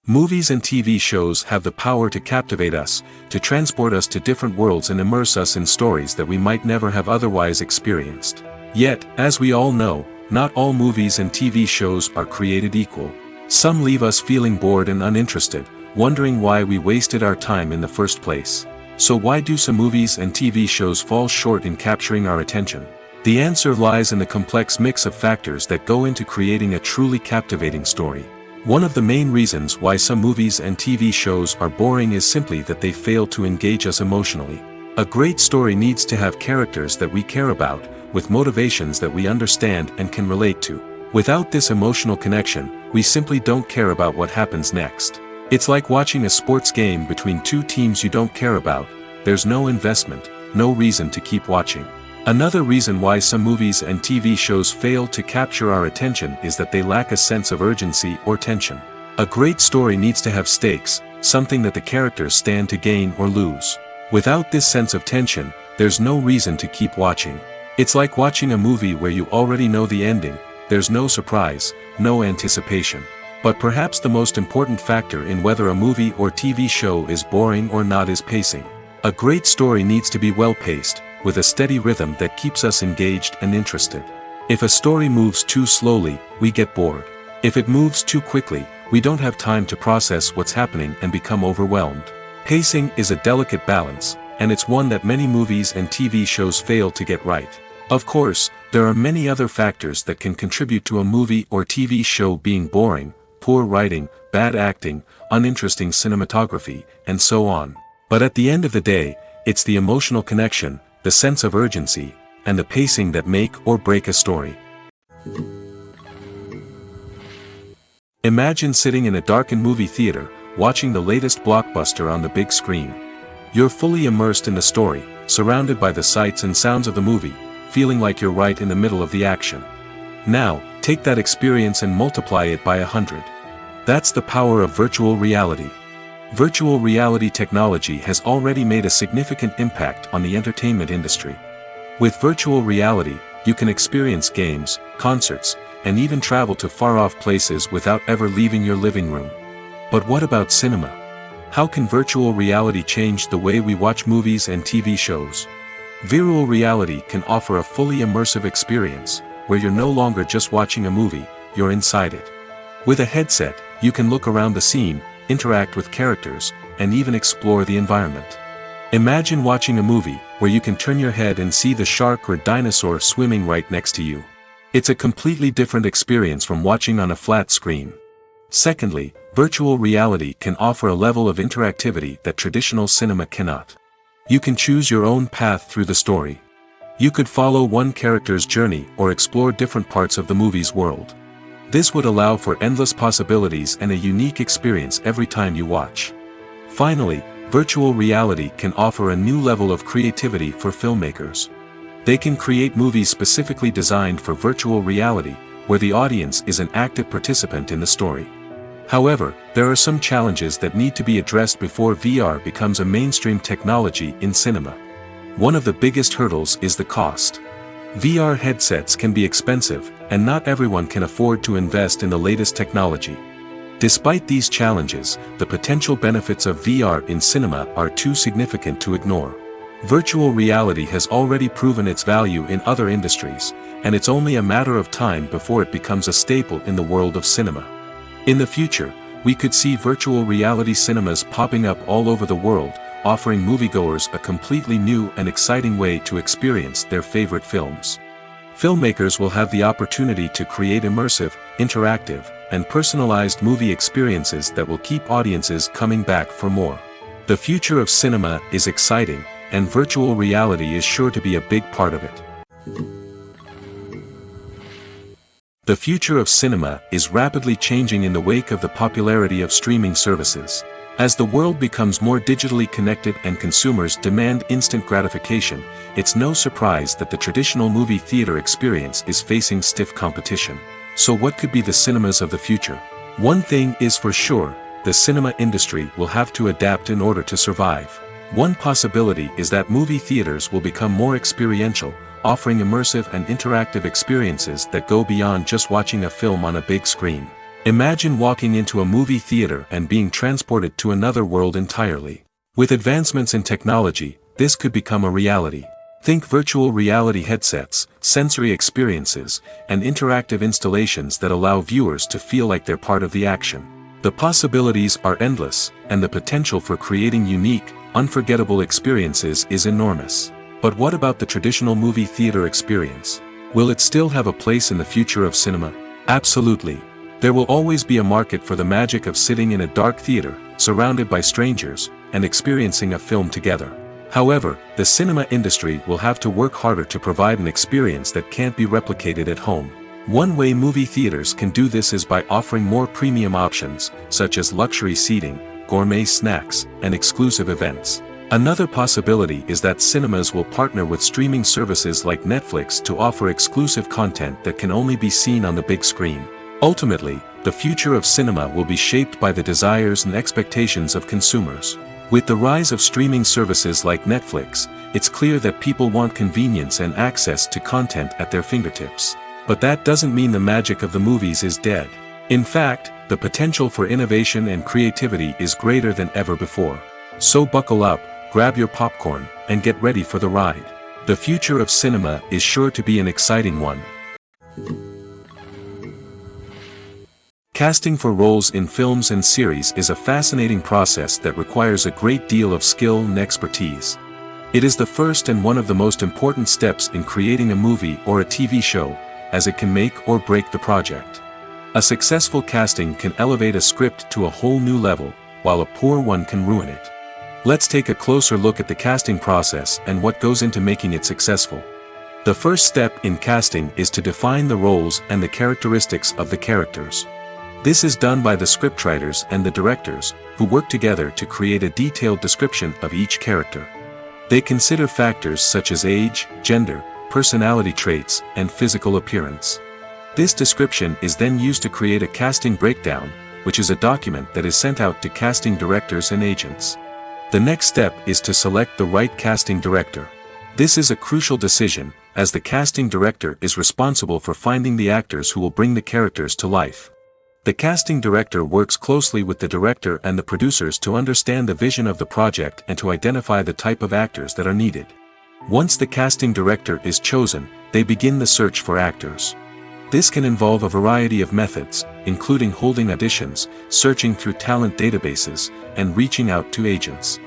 Movies and TV shows have the power to captivate us, to transport us to different worlds and immerse us in stories that we might never have otherwise experienced. Yet, as we all know, not all movies and TV shows are created equal. Some leave us feeling bored and uninterested, wondering why we wasted our time in the first place. So why do some movies and TV shows fall short in capturing our attention? The answer lies in the complex mix of factors that go into creating a truly captivating story. One of the main reasons why some movies and TV shows are boring is simply that they fail to engage us emotionally. A great story needs to have characters that we care about, with motivations that we understand and can relate to. Without this emotional connection, we simply don't care about what happens next. It's like watching a sports game between two teams you don't care about. There's no investment, no reason to keep watching. Another reason why some movies and TV shows fail to capture our attention is that they lack a sense of urgency or tension. A great story needs to have stakes, something that the characters stand to gain or lose. Without this sense of tension, there's no reason to keep watching. It's like watching a movie where you already know the ending, there's no surprise, no anticipation. But perhaps the most important factor in whether a movie or TV show is boring or not is pacing. A great story needs to be well-paced, with a steady rhythm that keeps us engaged and interested. If a story moves too slowly, we get bored. If it moves too quickly, we don't have time to process what's happening and become overwhelmed. Pacing is a delicate balance, and it's one that many movies and TV shows fail to get right. Of course, there are many other factors that can contribute to a movie or TV show being boring: poor writing, bad acting, uninteresting cinematography, and so on. But at the end of the day, it's the emotional connection, the sense of urgency, and the pacing that make or break a story. Imagine sitting in a darkened movie theater, watching the latest blockbuster on the big screen. You're fully immersed in the story, surrounded by the sights and sounds of the movie, feeling like you're right in the middle of the action. Now, take that experience and multiply it by 100. That's the power of virtual reality. Virtual reality technology has already made a significant impact on the entertainment industry. With virtual reality, you can experience games, concerts, and even travel to far-off places without ever leaving your living room. But what about cinema? How can virtual reality change the way we watch movies and TV shows? Virtual reality can offer a fully immersive experience, where you're no longer just watching a movie, you're inside it. With a headset, you can look around the scene, interact with characters, and even explore the environment. Imagine watching a movie where you can turn your head and see the shark or dinosaur swimming right next to you. It's a completely different experience from watching on a flat screen. Secondly, virtual reality can offer a level of interactivity that traditional cinema cannot. You can choose your own path through the story. You could follow one character's journey or explore different parts of the movie's world. This would allow for endless possibilities and a unique experience every time you watch. Finally, virtual reality can offer a new level of creativity for filmmakers. They can create movies specifically designed for virtual reality, where the audience is an active participant in the story. However, there are some challenges that need to be addressed before VR becomes a mainstream technology in cinema. One of the biggest hurdles is the cost. VR headsets can be expensive, and not everyone can afford to invest in the latest technology. Despite these challenges, the potential benefits of VR in cinema are too significant to ignore. Virtual reality has already proven its value in other industries, and it's only a matter of time before it becomes a staple in the world of cinema. In the future, we could see virtual reality cinemas popping up all over the world, offering moviegoers a completely new and exciting way to experience their favorite films. Filmmakers will have the opportunity to create immersive, interactive, and personalized movie experiences that will keep audiences coming back for more. The future of cinema is exciting, and virtual reality is sure to be a big part of it. The future of cinema is rapidly changing in the wake of the popularity of streaming services. As the world becomes more digitally connected and consumers demand instant gratification, it's no surprise that the traditional movie theater experience is facing stiff competition. So what could be the cinemas of the future? One thing is for sure, the cinema industry will have to adapt in order to survive. One possibility is that movie theaters will become more experiential, offering immersive and interactive experiences that go beyond just watching a film on a big screen. Imagine walking into a movie theater and being transported to another world entirely. With advancements in technology, this could become a reality. Think virtual reality headsets, sensory experiences, and interactive installations that allow viewers to feel like they're part of the action. The possibilities are endless, and the potential for creating unique, unforgettable experiences is enormous. But what about the traditional movie theater experience? Will it still have a place in the future of cinema? Absolutely. There will always be a market for the magic of sitting in a dark theater, surrounded by strangers, and experiencing a film together. However, the cinema industry will have to work harder to provide an experience that can't be replicated at home. One way movie theaters can do this is by offering more premium options, such as luxury seating, gourmet snacks, and exclusive events. Another possibility is that cinemas will partner with streaming services like Netflix to offer exclusive content that can only be seen on the big screen. Ultimately, the future of cinema will be shaped by the desires and expectations of consumers. With the rise of streaming services like Netflix, it's clear that people want convenience and access to content at their fingertips. But that doesn't mean the magic of the movies is dead. In fact, the potential for innovation and creativity is greater than ever before. So buckle up, grab your popcorn, and get ready for the ride. The future of cinema is sure to be an exciting one. Casting for roles in films and series is a fascinating process that requires a great deal of skill and expertise. It is the first and one of the most important steps in creating a movie or a TV show, as it can make or break the project. A successful casting can elevate a script to a whole new level, while a poor one can ruin it. Let's take a closer look at the casting process and what goes into making it successful. The first step in casting is to define the roles and the characteristics of the characters. This is done by the scriptwriters and the directors, who work together to create a detailed description of each character. They consider factors such as age, gender, personality traits, and physical appearance. This description is then used to create a casting breakdown, which is a document that is sent out to casting directors and agents. The next step is to select the right casting director. This is a crucial decision, as the casting director is responsible for finding the actors who will bring the characters to life. The casting director works closely with the director and the producers to understand the vision of the project and to identify the type of actors that are needed. Once the casting director is chosen, they begin the search for actors. This can involve a variety of methods, including holding auditions, searching through talent databases, and reaching out to agents.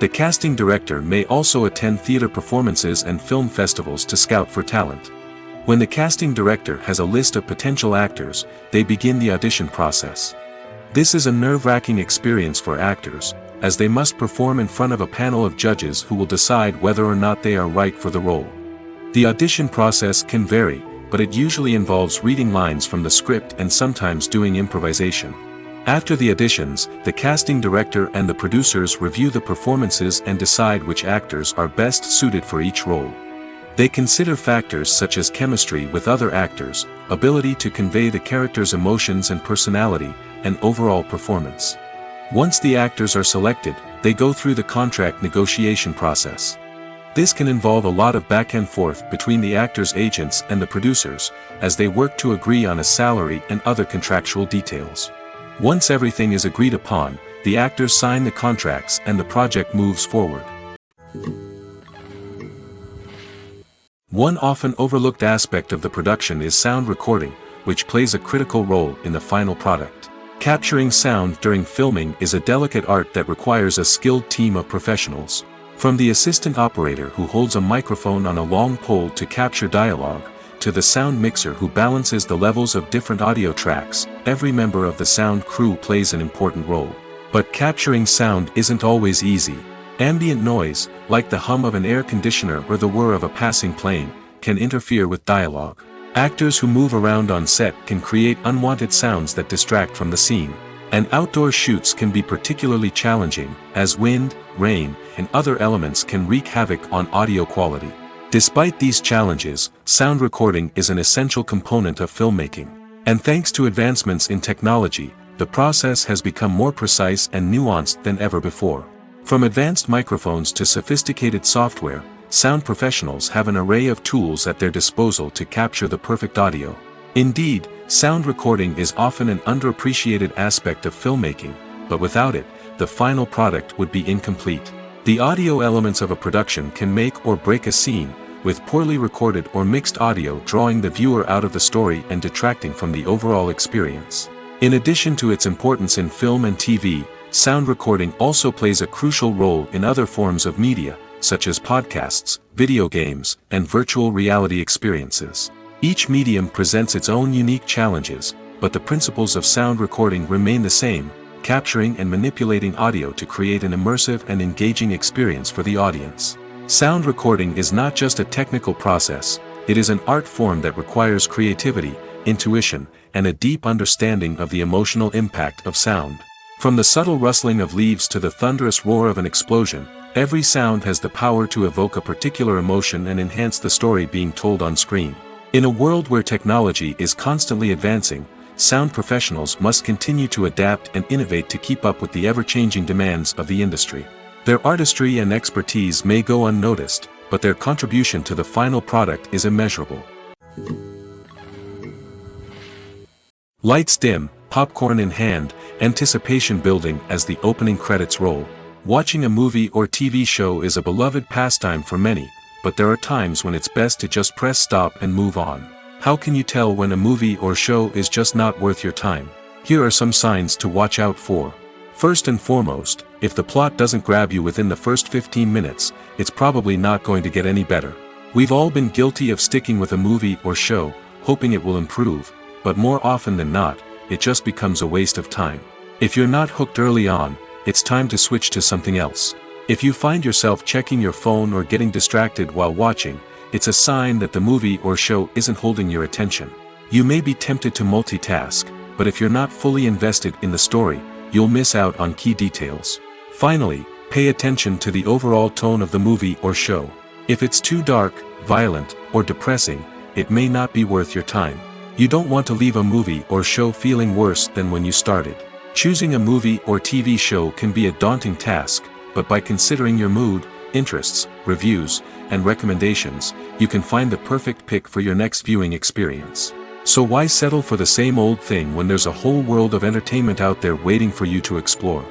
The casting director may also attend theater performances and film festivals to scout for talent. When the casting director has a list of potential actors, they begin the audition process. This is a nerve-wracking experience for actors, as they must perform in front of a panel of judges who will decide whether or not they are right for the role. The audition process can vary, but it usually involves reading lines from the script and sometimes doing improvisation. After the auditions, the casting director and the producers review the performances and decide which actors are best suited for each role. They consider factors such as chemistry with other actors, ability to convey the character's emotions and personality, and overall performance. Once the actors are selected, they go through the contract negotiation process. This can involve a lot of back and forth between the actors' agents and the producers, as they work to agree on a salary and other contractual details. Once everything is agreed upon, the actors sign the contracts and the project moves forward. One often overlooked aspect of the production is sound recording, which plays a critical role in the final product. Capturing sound during filming is a delicate art that requires a skilled team of professionals. From the assistant operator who holds a microphone on a long pole to capture dialogue, to the sound mixer who balances the levels of different audio tracks, every member of the sound crew plays an important role. But capturing sound isn't always easy. Ambient noise, like the hum of an air conditioner or the whir of a passing plane, can interfere with dialogue. Actors who move around on set can create unwanted sounds that distract from the scene. And outdoor shoots can be particularly challenging, as wind, rain, and other elements can wreak havoc on audio quality. Despite these challenges, sound recording is an essential component of filmmaking. And thanks to advancements in technology, the process has become more precise and nuanced than ever before. From advanced microphones to sophisticated software, sound professionals have an array of tools at their disposal to capture the perfect audio. Indeed, sound recording is often an underappreciated aspect of filmmaking, but without it, the final product would be incomplete. The audio elements of a production can make or break a scene, with poorly recorded or mixed audio drawing the viewer out of the story and detracting from the overall experience. In addition to its importance in film and TV, sound recording also plays a crucial role in other forms of media, such as podcasts, video games, and virtual reality experiences. Each medium presents its own unique challenges, but the principles of sound recording remain the same, capturing and manipulating audio to create an immersive and engaging experience for the audience. Sound recording is not just a technical process, it is an art form that requires creativity, intuition, and a deep understanding of the emotional impact of sound. From the subtle rustling of leaves to the thunderous roar of an explosion, every sound has the power to evoke a particular emotion and enhance the story being told on screen. In a world where technology is constantly advancing, sound professionals must continue to adapt and innovate to keep up with the ever-changing demands of the industry. Their artistry and expertise may go unnoticed, but their contribution to the final product is immeasurable. Lights dim, popcorn in hand, anticipation building as the opening credits roll. Watching a movie or TV show is a beloved pastime for many, but there are times when it's best to just press stop and move on. How can you tell when a movie or show is just not worth your time? Here are some signs to watch out for. First and foremost, if the plot doesn't grab you within the first 15 minutes, it's probably not going to get any better. We've all been guilty of sticking with a movie or show, hoping it will improve, but more often than not, it just becomes a waste of time. If you're not hooked early on, it's time to switch to something else. If you find yourself checking your phone or getting distracted while watching, it's a sign that the movie or show isn't holding your attention. You may be tempted to multitask, but if you're not fully invested in the story, you'll miss out on key details. Finally, pay attention to the overall tone of the movie or show. If it's too dark, violent, or depressing, it may not be worth your time. You don't want to leave a movie or show feeling worse than when you started. Choosing a movie or TV show can be a daunting task, but by considering your mood, interests, reviews, and recommendations, you can find the perfect pick for your next viewing experience. So why settle for the same old thing when there's a whole world of entertainment out there waiting for you to explore?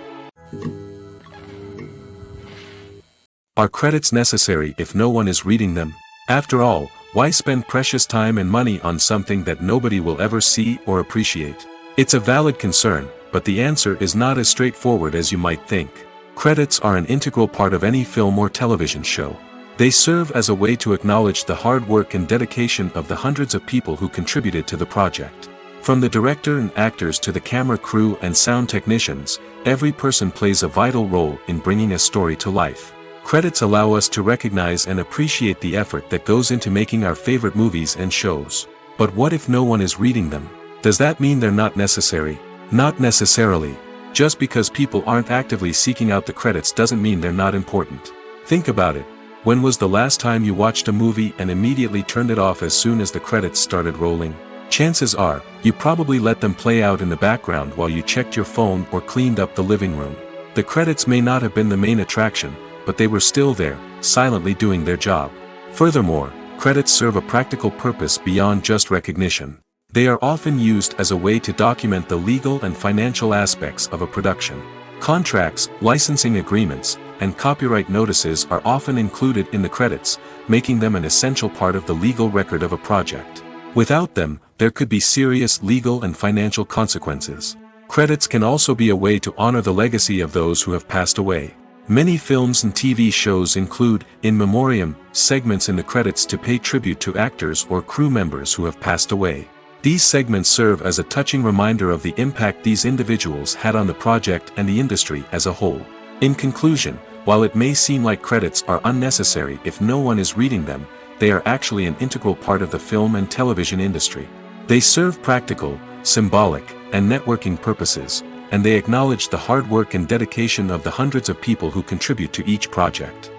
Are credits necessary if no one is reading them? After all, why spend precious time and money on something that nobody will ever see or appreciate? It's a valid concern, but the answer is not as straightforward as you might think. Credits are an integral part of any film or television show. They serve as a way to acknowledge the hard work and dedication of the hundreds of people who contributed to the project. From the director and actors to the camera crew and sound technicians, every person plays a vital role in bringing a story to life. Credits allow us to recognize and appreciate the effort that goes into making our favorite movies and shows. But what if no one is reading them? Does that mean they're not necessary? Not necessarily. Just because people aren't actively seeking out the credits doesn't mean they're not important. Think about it. When was the last time you watched a movie and immediately turned it off as soon as the credits started rolling? Chances are, you probably let them play out in the background while you checked your phone or cleaned up the living room. The credits may not have been the main attraction, but they were still there, silently doing their job. Furthermore, credits serve a practical purpose beyond just recognition. They are often used as a way to document the legal and financial aspects of a production. Contracts, licensing agreements, and copyright notices are often included in the credits, making them an essential part of the legal record of a project. Without them, there could be serious legal and financial consequences. Credits can also be a way to honor the legacy of those who have passed away. Many films and TV shows include, in memoriam, segments in the credits to pay tribute to actors or crew members who have passed away. These segments serve as a touching reminder of the impact these individuals had on the project and the industry as a whole. In conclusion, while it may seem like credits are unnecessary if no one is reading them, they are actually an integral part of the film and television industry. They serve practical, symbolic, and networking purposes, and they acknowledge the hard work and dedication of the hundreds of people who contribute to each project.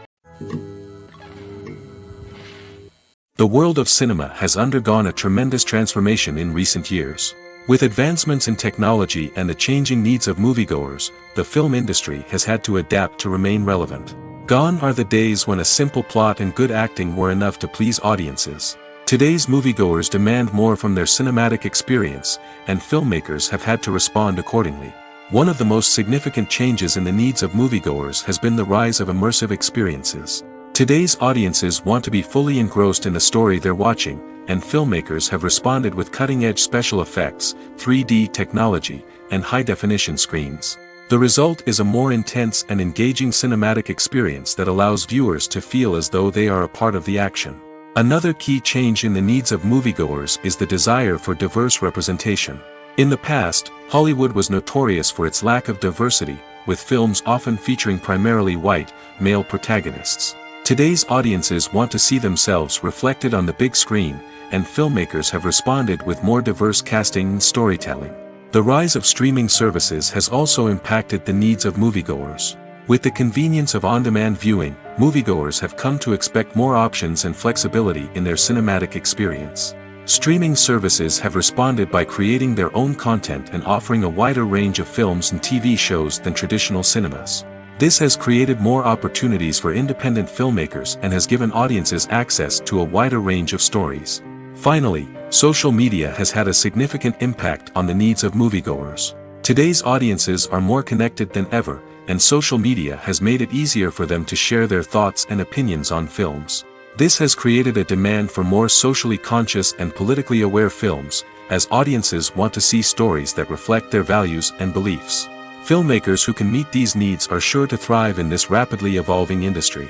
The world of cinema has undergone a tremendous transformation in recent years. With advancements in technology and the changing needs of moviegoers, the film industry has had to adapt to remain relevant. Gone are the days when a simple plot and good acting were enough to please audiences. Today's moviegoers demand more from their cinematic experience, and filmmakers have had to respond accordingly. One of the most significant changes in the needs of moviegoers has been the rise of immersive experiences. Today's audiences want to be fully engrossed in the story they're watching, and filmmakers have responded with cutting-edge special effects, 3D technology, and high-definition screens. The result is a more intense and engaging cinematic experience that allows viewers to feel as though they are a part of the action. Another key change in the needs of moviegoers is the desire for diverse representation. In the past, Hollywood was notorious for its lack of diversity, with films often featuring primarily white, male protagonists. Today's audiences want to see themselves reflected on the big screen, and filmmakers have responded with more diverse casting and storytelling. The rise of streaming services has also impacted the needs of moviegoers. With the convenience of on-demand viewing, moviegoers have come to expect more options and flexibility in their cinematic experience. Streaming services have responded by creating their own content and offering a wider range of films and TV shows than traditional cinemas. This has created more opportunities for independent filmmakers and has given audiences access to a wider range of stories. Finally, social media has had a significant impact on the needs of moviegoers. Today's audiences are more connected than ever, and social media has made it easier for them to share their thoughts and opinions on films. This has created a demand for more socially conscious and politically aware films, as audiences want to see stories that reflect their values and beliefs. Filmmakers who can meet these needs are sure to thrive in this rapidly evolving industry.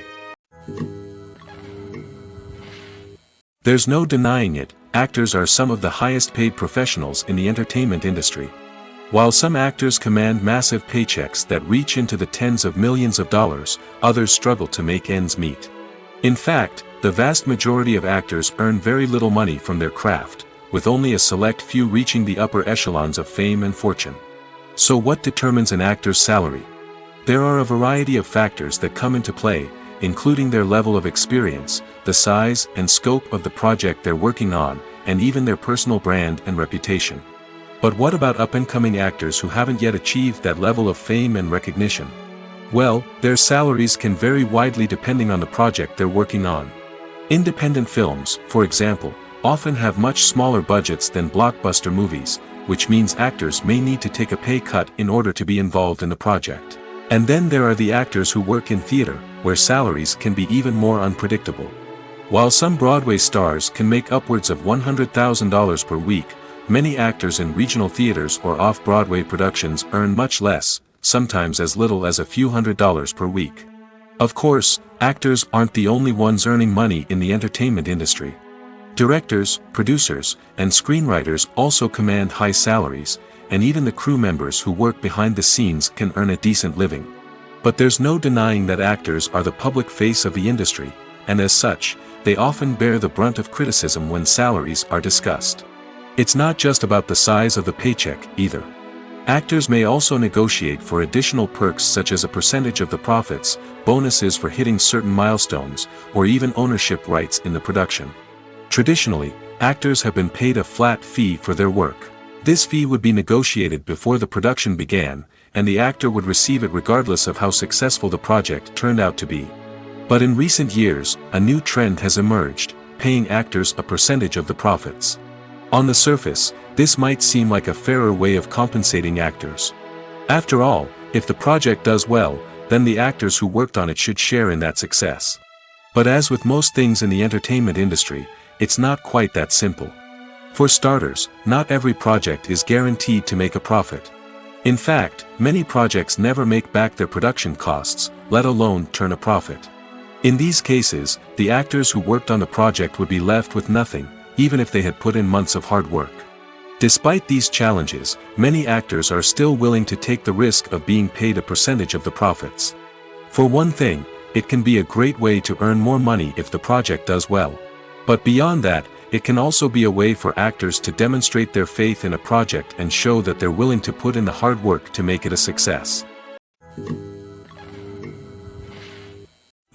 There's no denying it, actors are some of the highest paid professionals in the entertainment industry. While some actors command massive paychecks that reach into the tens of millions of dollars, others struggle to make ends meet. In fact, the vast majority of actors earn very little money from their craft, with only a select few reaching the upper echelons of fame and fortune. So what determines an actor's salary? There are a variety of factors that come into play, including their level of experience, the size and scope of the project they're working on, and even their personal brand and reputation. But what about up-and-coming actors who haven't yet achieved that level of fame and recognition? Well, their salaries can vary widely depending on the project they're working on. Independent films, for example, often have much smaller budgets than blockbuster movies, which means actors may need to take a pay cut in order to be involved in the project. And then there are the actors who work in theater, where salaries can be even more unpredictable. While some Broadway stars can make upwards of $100,000 per week, many actors in regional theaters or off-Broadway productions earn much less, sometimes as little as a few $100s per week. Of course, actors aren't the only ones earning money in the entertainment industry. Directors, producers, and screenwriters also command high salaries, and even the crew members who work behind the scenes can earn a decent living. But there's no denying that actors are the public face of the industry, and as such, they often bear the brunt of criticism when salaries are discussed. It's not just about the size of the paycheck, either. Actors may also negotiate for additional perks such as a percentage of the profits, bonuses for hitting certain milestones, or even ownership rights in the production. Traditionally, actors have been paid a flat fee for their work. This fee would be negotiated before the production began, and the actor would receive it regardless of how successful the project turned out to be. But in recent years, a new trend has emerged, paying actors a percentage of the profits. On the surface, this might seem like a fairer way of compensating actors. After all, if the project does well, then the actors who worked on it should share in that success. But as with most things in the entertainment industry, it's not quite that simple. For starters, not every project is guaranteed to make a profit. In fact, many projects never make back their production costs, let alone turn a profit. In these cases, the actors who worked on the project would be left with nothing, even if they had put in months of hard work. Despite these challenges, many actors are still willing to take the risk of being paid a percentage of the profits. For one thing, it can be a great way to earn more money if the project does well. But beyond that, it can also be a way for actors to demonstrate their faith in a project and show that they're willing to put in the hard work to make it a success.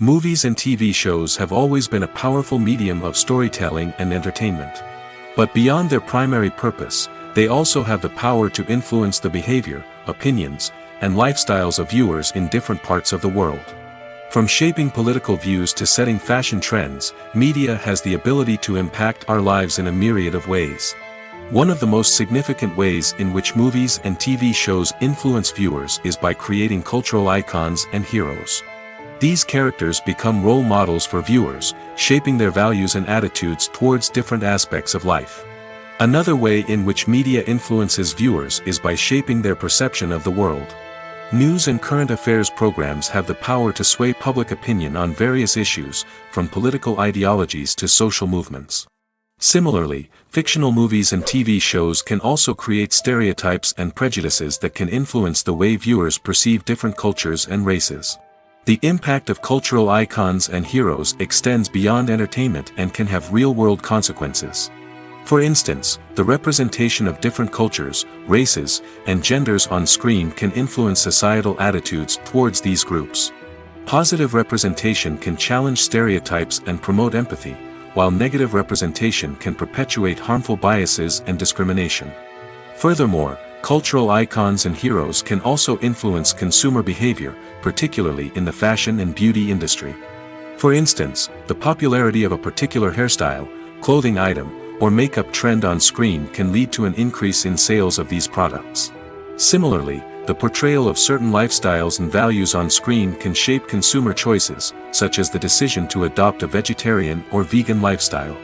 Movies and TV shows have always been a powerful medium of storytelling and entertainment. But beyond their primary purpose, they also have the power to influence the behavior, opinions, and lifestyles of viewers in different parts of the world. From shaping political views to setting fashion trends, media has the ability to impact our lives in a myriad of ways. One of the most significant ways in which movies and TV shows influence viewers is by creating cultural icons and heroes. These characters become role models for viewers, shaping their values and attitudes towards different aspects of life. Another way in which media influences viewers is by shaping their perception of the world. News and current affairs programs have the power to sway public opinion on various issues, from political ideologies to social movements. Similarly, fictional movies and TV shows can also create stereotypes and prejudices that can influence the way viewers perceive different cultures and races. The impact of cultural icons and heroes extends beyond entertainment and can have real-world consequences. For instance, the representation of different cultures, races, and genders on screen can influence societal attitudes towards these groups. Positive representation can challenge stereotypes and promote empathy, while negative representation can perpetuate harmful biases and discrimination. Furthermore, cultural icons and heroes can also influence consumer behavior, particularly in the fashion and beauty industry. For instance, the popularity of a particular hairstyle, clothing item, or makeup trend on screen can lead to an increase in sales of these products. Similarly, the portrayal of certain lifestyles and values on screen can shape consumer choices, such as the decision to adopt a vegetarian or vegan lifestyle.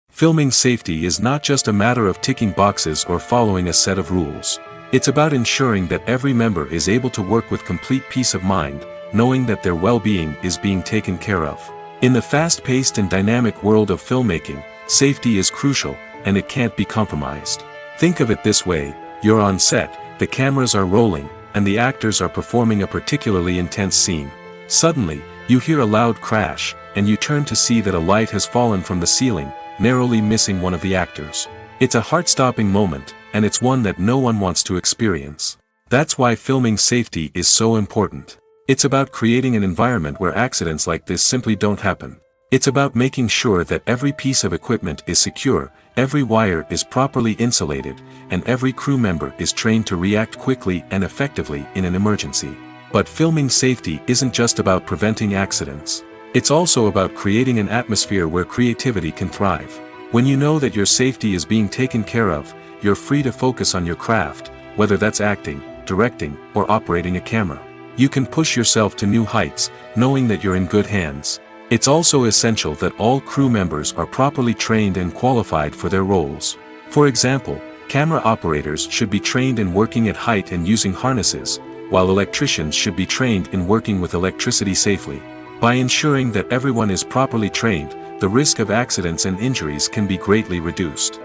Filming safety is not just a matter of ticking boxes or following a set of rules. It's about ensuring that every member is able to work with complete peace of mind, knowing that their well-being is being taken care of. In the fast-paced and dynamic world of filmmaking, safety is crucial, and it can't be compromised. Think of it this way: you're on set, the cameras are rolling, and the actors are performing a particularly intense scene. Suddenly, you hear a loud crash, and you turn to see that a light has fallen from the ceiling, narrowly missing one of the actors. It's a heart-stopping moment, and it's one that no one wants to experience. That's why filming safety is so important. It's about creating an environment where accidents like this simply don't happen. It's about making sure that every piece of equipment is secure, every wire is properly insulated, and every crew member is trained to react quickly and effectively in an emergency. But filming safety isn't just about preventing accidents. It's also about creating an atmosphere where creativity can thrive. When you know that your safety is being taken care of, you're free to focus on your craft, whether that's acting, directing, or operating a camera. You can push yourself to new heights, knowing that you're in good hands. It's also essential that all crew members are properly trained and qualified for their roles. For example, camera operators should be trained in working at height and using harnesses, while electricians should be trained in working with electricity safely. By ensuring that everyone is properly trained, the risk of accidents and injuries can be greatly reduced.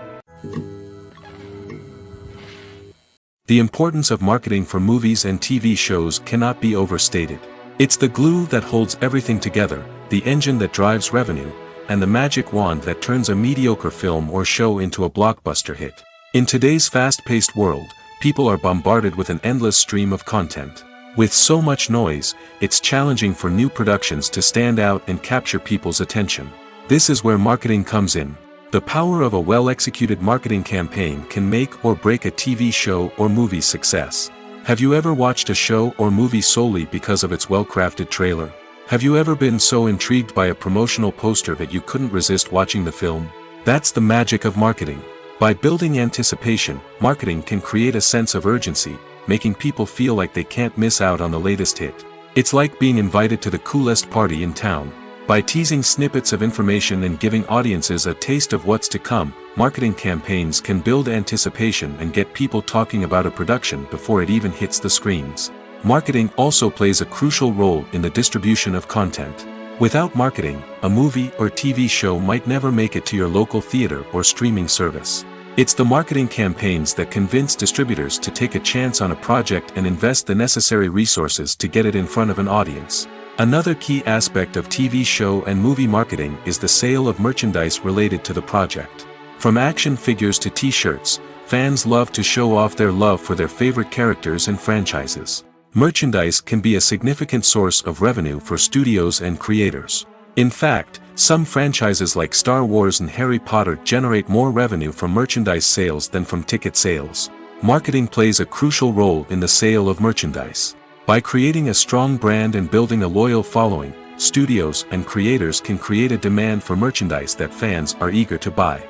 The importance of marketing for movies and TV shows cannot be overstated. It's the glue that holds everything together, the engine that drives revenue, and the magic wand that turns a mediocre film or show into a blockbuster hit. In today's fast-paced world, people are bombarded with an endless stream of content. With so much noise, it's challenging for new productions to stand out and capture people's attention. This is where marketing comes in. The power of a well-executed marketing campaign can make or break a TV show or movie's success. Have you ever watched a show or movie solely because of its well-crafted trailer? Have you ever been so intrigued by a promotional poster that you couldn't resist watching the film? That's the magic of marketing. By building anticipation, marketing can create a sense of urgency, making people feel like they can't miss out on the latest hit. It's like being invited to the coolest party in town. By teasing snippets of information and giving audiences a taste of what's to come, marketing campaigns can build anticipation and get people talking about a production before it even hits the screens. Marketing also plays a crucial role in the distribution of content. Without marketing, a movie or TV show might never make it to your local theater or streaming service. It's the marketing campaigns that convince distributors to take a chance on a project and invest the necessary resources to get it in front of an audience. Another key aspect of TV show and movie marketing is the sale of merchandise related to the project. From action figures to t-shirts, fans love to show off their love for their favorite characters and franchises. Merchandise can be a significant source of revenue for studios and creators. In fact, some franchises like Star Wars and Harry Potter generate more revenue from merchandise sales than from ticket sales. Marketing plays a crucial role in the sale of merchandise. By creating a strong brand and building a loyal following, studios and creators can create a demand for merchandise that fans are eager to buy.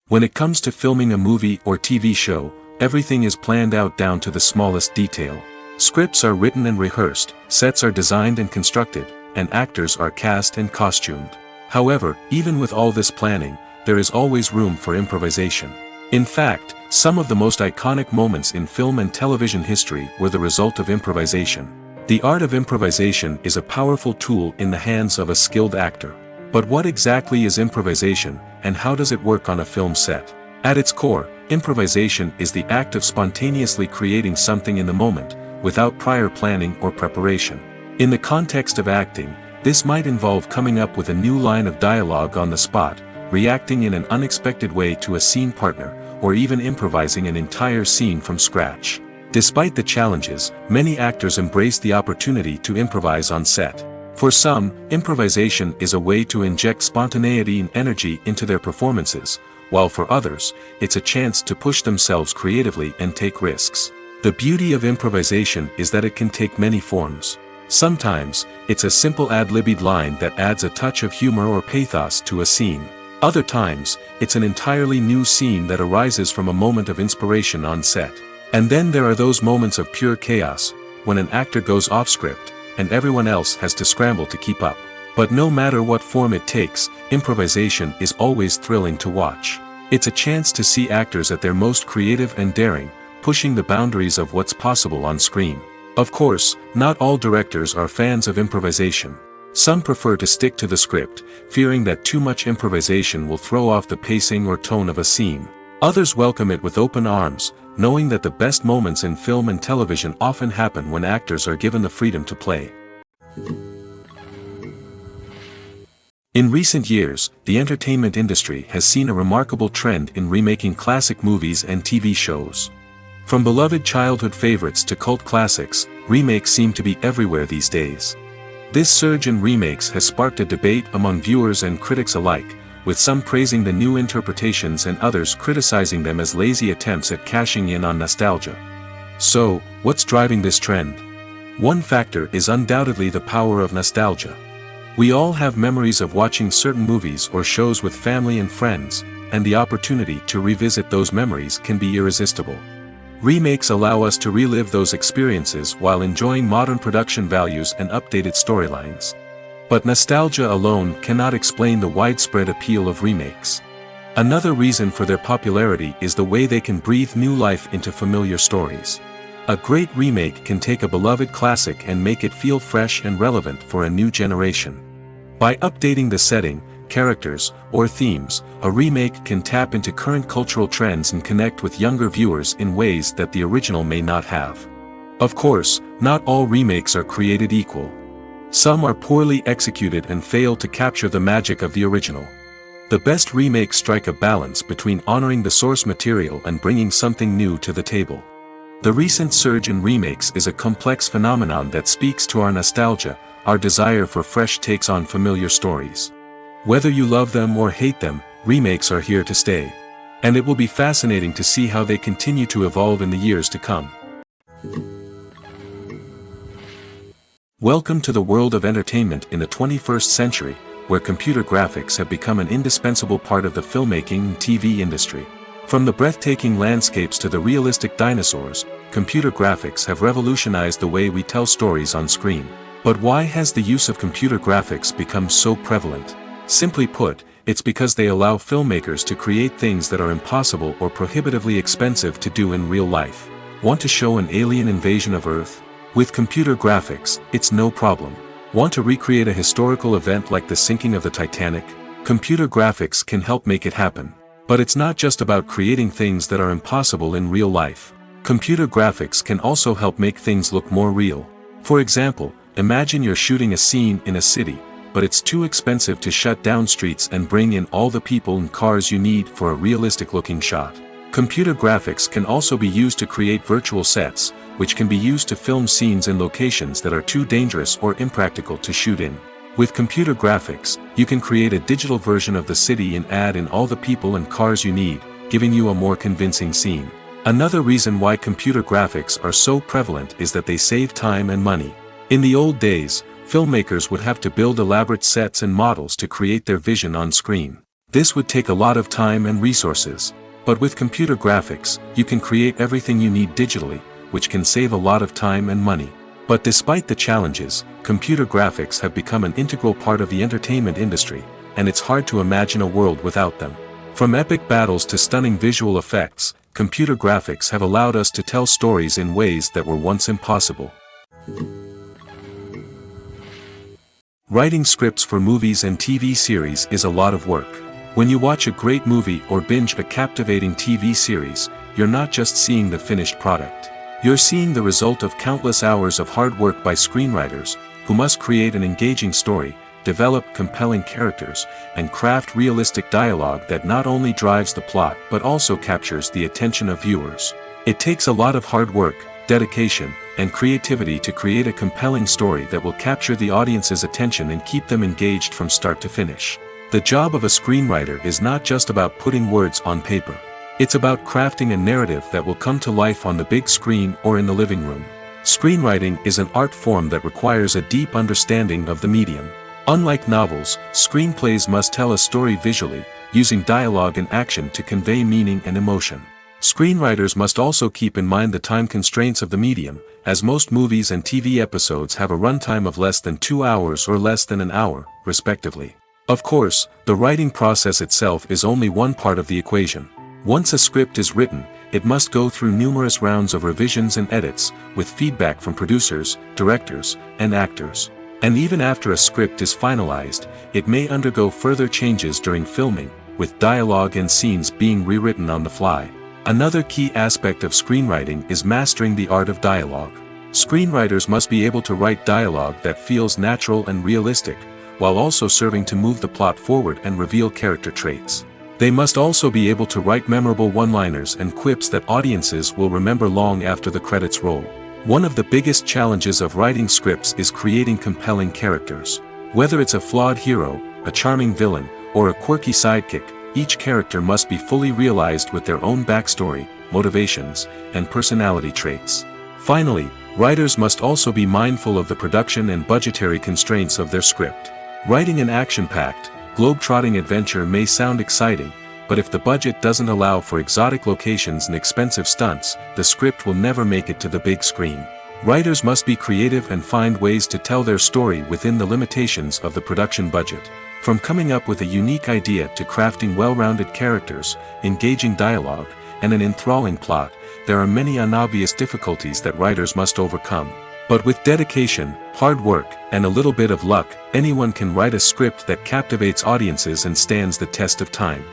When it comes to filming a movie or TV show, everything is planned out down to the smallest detail. Scripts are written and rehearsed, sets are designed and constructed, and actors are cast and costumed. However, even with all this planning, there is always room for improvisation. In fact, some of the most iconic moments in film and television history were the result of improvisation. The art of improvisation is a powerful tool in the hands of a skilled actor. But what exactly is improvisation, and how does it work on a film set? At its core, improvisation is the act of spontaneously creating something in the moment, without prior planning or preparation. In the context of acting, this might involve coming up with a new line of dialogue on the spot, reacting in an unexpected way to a scene partner, or even improvising an entire scene from scratch. Despite the challenges, many actors embrace the opportunity to improvise on set. For some, improvisation is a way to inject spontaneity and energy into their performances, while for others, it's a chance to push themselves creatively and take risks. The beauty of improvisation is that it can take many forms. Sometimes, it's a simple ad-libbed line that adds a touch of humor or pathos to a scene. Other times, it's an entirely new scene that arises from a moment of inspiration on set. And then there are those moments of pure chaos, when an actor goes off script, and everyone else has to scramble to keep up. But no matter what form it takes, improvisation is always thrilling to watch. It's a chance to see actors at their most creative and daring, pushing the boundaries of what's possible on screen. Of course, not all directors are fans of improvisation. Some prefer to stick to the script, fearing that too much improvisation will throw off the pacing or tone of a scene. Others welcome it with open arms, knowing that the best moments in film and television often happen when actors are given the freedom to play. In recent years, the entertainment industry has seen a remarkable trend in remaking classic movies and TV shows. From beloved childhood favorites to cult classics, remakes seem to be everywhere these days. This surge in remakes has sparked a debate among viewers and critics alike, with some praising the new interpretations and others criticizing them as lazy attempts at cashing in on nostalgia. So, what's driving this trend? One factor is undoubtedly the power of nostalgia. We all have memories of watching certain movies or shows with family and friends, and the opportunity to revisit those memories can be irresistible. Remakes allow us to relive those experiences while enjoying modern production values and updated storylines. But nostalgia alone cannot explain the widespread appeal of remakes. Another reason for their popularity is the way they can breathe new life into familiar stories. A great remake can take a beloved classic and make it feel fresh and relevant for a new generation. By updating the setting, characters, or themes, a remake can tap into current cultural trends and connect with younger viewers in ways that the original may not have. Of course, not all remakes are created equal. Some are poorly executed and fail to capture the magic of the original. The best remakes strike a balance between honoring the source material and bringing something new to the table. The recent surge in remakes is a complex phenomenon that speaks to our nostalgia, our desire for fresh takes on familiar stories. Whether you love them or hate them, remakes are here to stay. And it will be fascinating to see how they continue to evolve in the years to come. Welcome to the world of entertainment in the 21st century, where computer graphics have become an indispensable part of the filmmaking and TV industry. From the breathtaking landscapes to the realistic dinosaurs, computer graphics have revolutionized the way we tell stories on screen. But why has the use of computer graphics become so prevalent? Simply put, it's because they allow filmmakers to create things that are impossible or prohibitively expensive to do in real life. Want to show an alien invasion of Earth? With computer graphics, it's no problem. Want to recreate a historical event like the sinking of the Titanic? Computer graphics can help make it happen. But it's not just about creating things that are impossible in real life. Computer graphics can also help make things look more real. For example, imagine you're shooting a scene in a city, but it's too expensive to shut down streets and bring in all the people and cars you need for a realistic-looking shot. Computer graphics can also be used to create virtual sets, which can be used to film scenes in locations that are too dangerous or impractical to shoot in. With computer graphics, you can create a digital version of the city and add in all the people and cars you need, giving you a more convincing scene. Another reason why computer graphics are so prevalent is that they save time and money. In the old days, filmmakers would have to build elaborate sets and models to create their vision on screen. This would take a lot of time and resources. But with computer graphics, you can create everything you need digitally, which can save a lot of time and money. But despite the challenges, computer graphics have become an integral part of the entertainment industry, and it's hard to imagine a world without them. From epic battles to stunning visual effects, computer graphics have allowed us to tell stories in ways that were once impossible. Writing scripts for movies and TV series is a lot of work. When you watch a great movie or binge a captivating TV series, you're not just seeing the finished product. You're seeing the result of countless hours of hard work by screenwriters, who must create an engaging story, develop compelling characters, and craft realistic dialogue that not only drives the plot but also captures the attention of viewers. It takes a lot of hard work, dedication, and creativity to create a compelling story that will capture the audience's attention and keep them engaged from start to finish. The job of a screenwriter is not just about putting words on paper. It's about crafting a narrative that will come to life on the big screen or in the living room. Screenwriting is an art form that requires a deep understanding of the medium. Unlike novels, screenplays must tell a story visually, using dialogue and action to convey meaning and emotion. Screenwriters must also keep in mind the time constraints of the medium, as most movies and TV episodes have a runtime of less than 2 hours or less than an hour, respectively. Of course, the writing process itself is only one part of the equation. Once a script is written, it must go through numerous rounds of revisions and edits, with feedback from producers, directors, and actors. And even after a script is finalized, it may undergo further changes during filming, with dialogue and scenes being rewritten on the fly. Another key aspect of screenwriting is mastering the art of dialogue. Screenwriters must be able to write dialogue that feels natural and realistic, while also serving to move the plot forward and reveal character traits. They must also be able to write memorable one-liners and quips that audiences will remember long after the credits roll. One of the biggest challenges of writing scripts is creating compelling characters. Whether it's a flawed hero, a charming villain, or a quirky sidekick, each character must be fully realized with their own backstory, motivations, and personality traits. Finally, writers must also be mindful of the production and budgetary constraints of their script. Writing an action-packed, globe-trotting adventure may sound exciting, but if the budget doesn't allow for exotic locations and expensive stunts, the script will never make it to the big screen. Writers must be creative and find ways to tell their story within the limitations of the production budget. From coming up with a unique idea to crafting well-rounded characters, engaging dialogue, and an enthralling plot, there are many unobvious difficulties that writers must overcome. But with dedication, hard work, and a little bit of luck, anyone can write a script that captivates audiences and stands the test of time.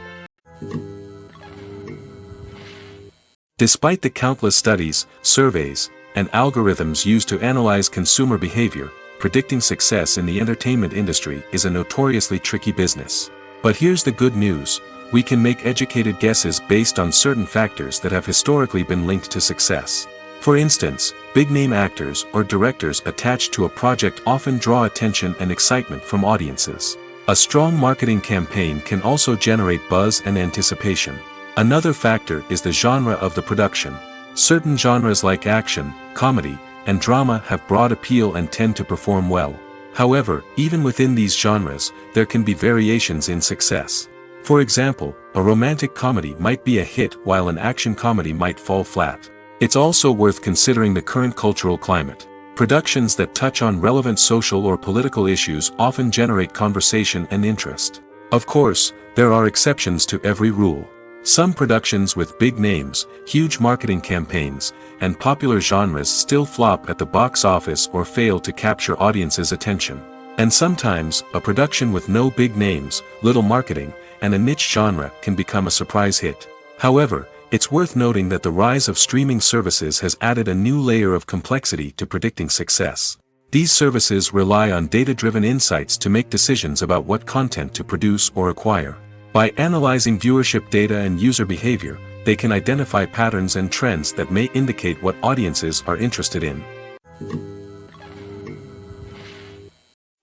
Despite the countless studies, surveys, and algorithms used to analyze consumer behavior, predicting success in the entertainment industry is a notoriously tricky business. But here's the good news: we can make educated guesses based on certain factors that have historically been linked to success. For instance, big-name actors or directors attached to a project often draw attention and excitement from audiences. A strong marketing campaign can also generate buzz and anticipation. Another factor is the genre of the production. Certain genres like action, comedy, and drama have broad appeal and tend to perform well. However, even within these genres, there can be variations in success. For example, a romantic comedy might be a hit while an action comedy might fall flat. It's also worth considering the current cultural climate. Productions that touch on relevant social or political issues often generate conversation and interest. Of course, there are exceptions to every rule. Some productions with big names, huge marketing campaigns, and popular genres still flop at the box office or fail to capture audiences' attention. And sometimes, a production with no big names, little marketing, and a niche genre can become a surprise hit. However, it's worth noting that the rise of streaming services has added a new layer of complexity to predicting success. These services rely on data-driven insights to make decisions about what content to produce or acquire. By analyzing viewership data and user behavior, they can identify patterns and trends that may indicate what audiences are interested in.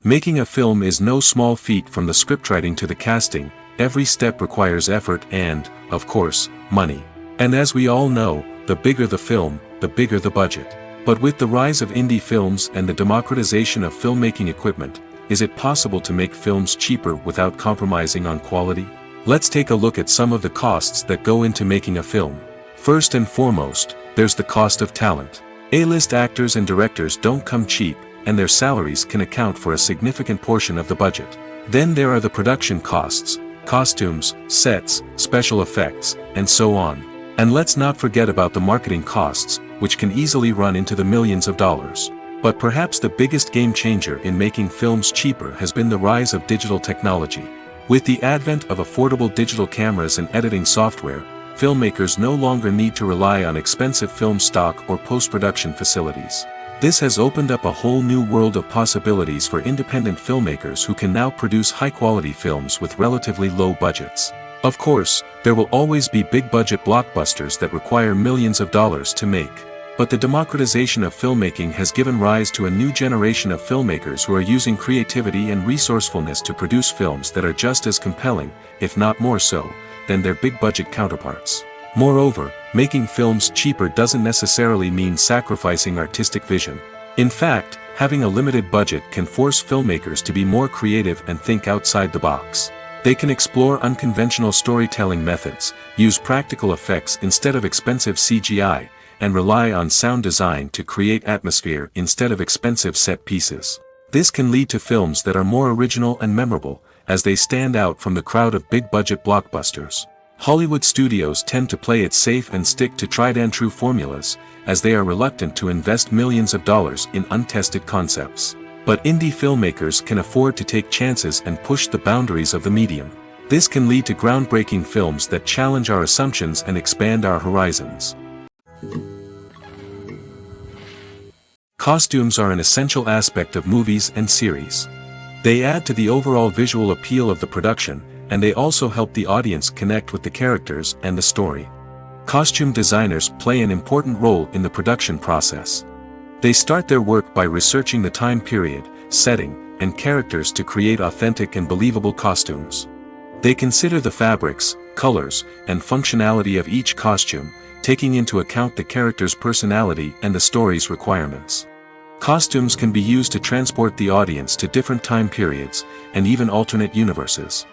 Making a film is no small feat. From the scriptwriting to the casting, every step requires effort and, of course, money. And as we all know, the bigger the film, the bigger the budget. But with the rise of indie films and the democratization of filmmaking equipment, is it possible to make films cheaper without compromising on quality? Let's take a look at some of the costs that go into making a film. First and foremost, there's the cost of talent. A-list actors and directors don't come cheap, and their salaries can account for a significant portion of the budget. Then there are the production costs, costumes, sets, special effects, and so on. And let's not forget about the marketing costs, which can easily run into the millions of dollars. But perhaps the biggest game changer in making films cheaper has been the rise of digital technology. With the advent of affordable digital cameras and editing software, filmmakers no longer need to rely on expensive film stock or post-production facilities. This has opened up a whole new world of possibilities for independent filmmakers who can now produce high-quality films with relatively low budgets. Of course, there will always be big-budget blockbusters that require millions of dollars to make. But the democratization of filmmaking has given rise to a new generation of filmmakers who are using creativity and resourcefulness to produce films that are just as compelling, if not more so, than their big-budget counterparts. Moreover, making films cheaper doesn't necessarily mean sacrificing artistic vision. In fact, having a limited budget can force filmmakers to be more creative and think outside the box. They can explore unconventional storytelling methods, use practical effects instead of expensive CGI, and rely on sound design to create atmosphere instead of expensive set pieces. This can lead to films that are more original and memorable, as they stand out from the crowd of big-budget blockbusters. Hollywood studios tend to play it safe and stick to tried-and-true formulas, as they are reluctant to invest millions of dollars in untested concepts. But indie filmmakers can afford to take chances and push the boundaries of the medium. This can lead to groundbreaking films that challenge our assumptions and expand our horizons. Costumes are an essential aspect of movies and series. They add to the overall visual appeal of the production, and they also help the audience connect with the characters and the story. Costume designers play an important role in the production process. They start their work by researching the time period, setting, and characters to create authentic and believable costumes. They consider the fabrics, colors, and functionality of each costume, taking into account the character's personality and the story's requirements. Costumes can be used to transport the audience to different time periods, and even alternate universes.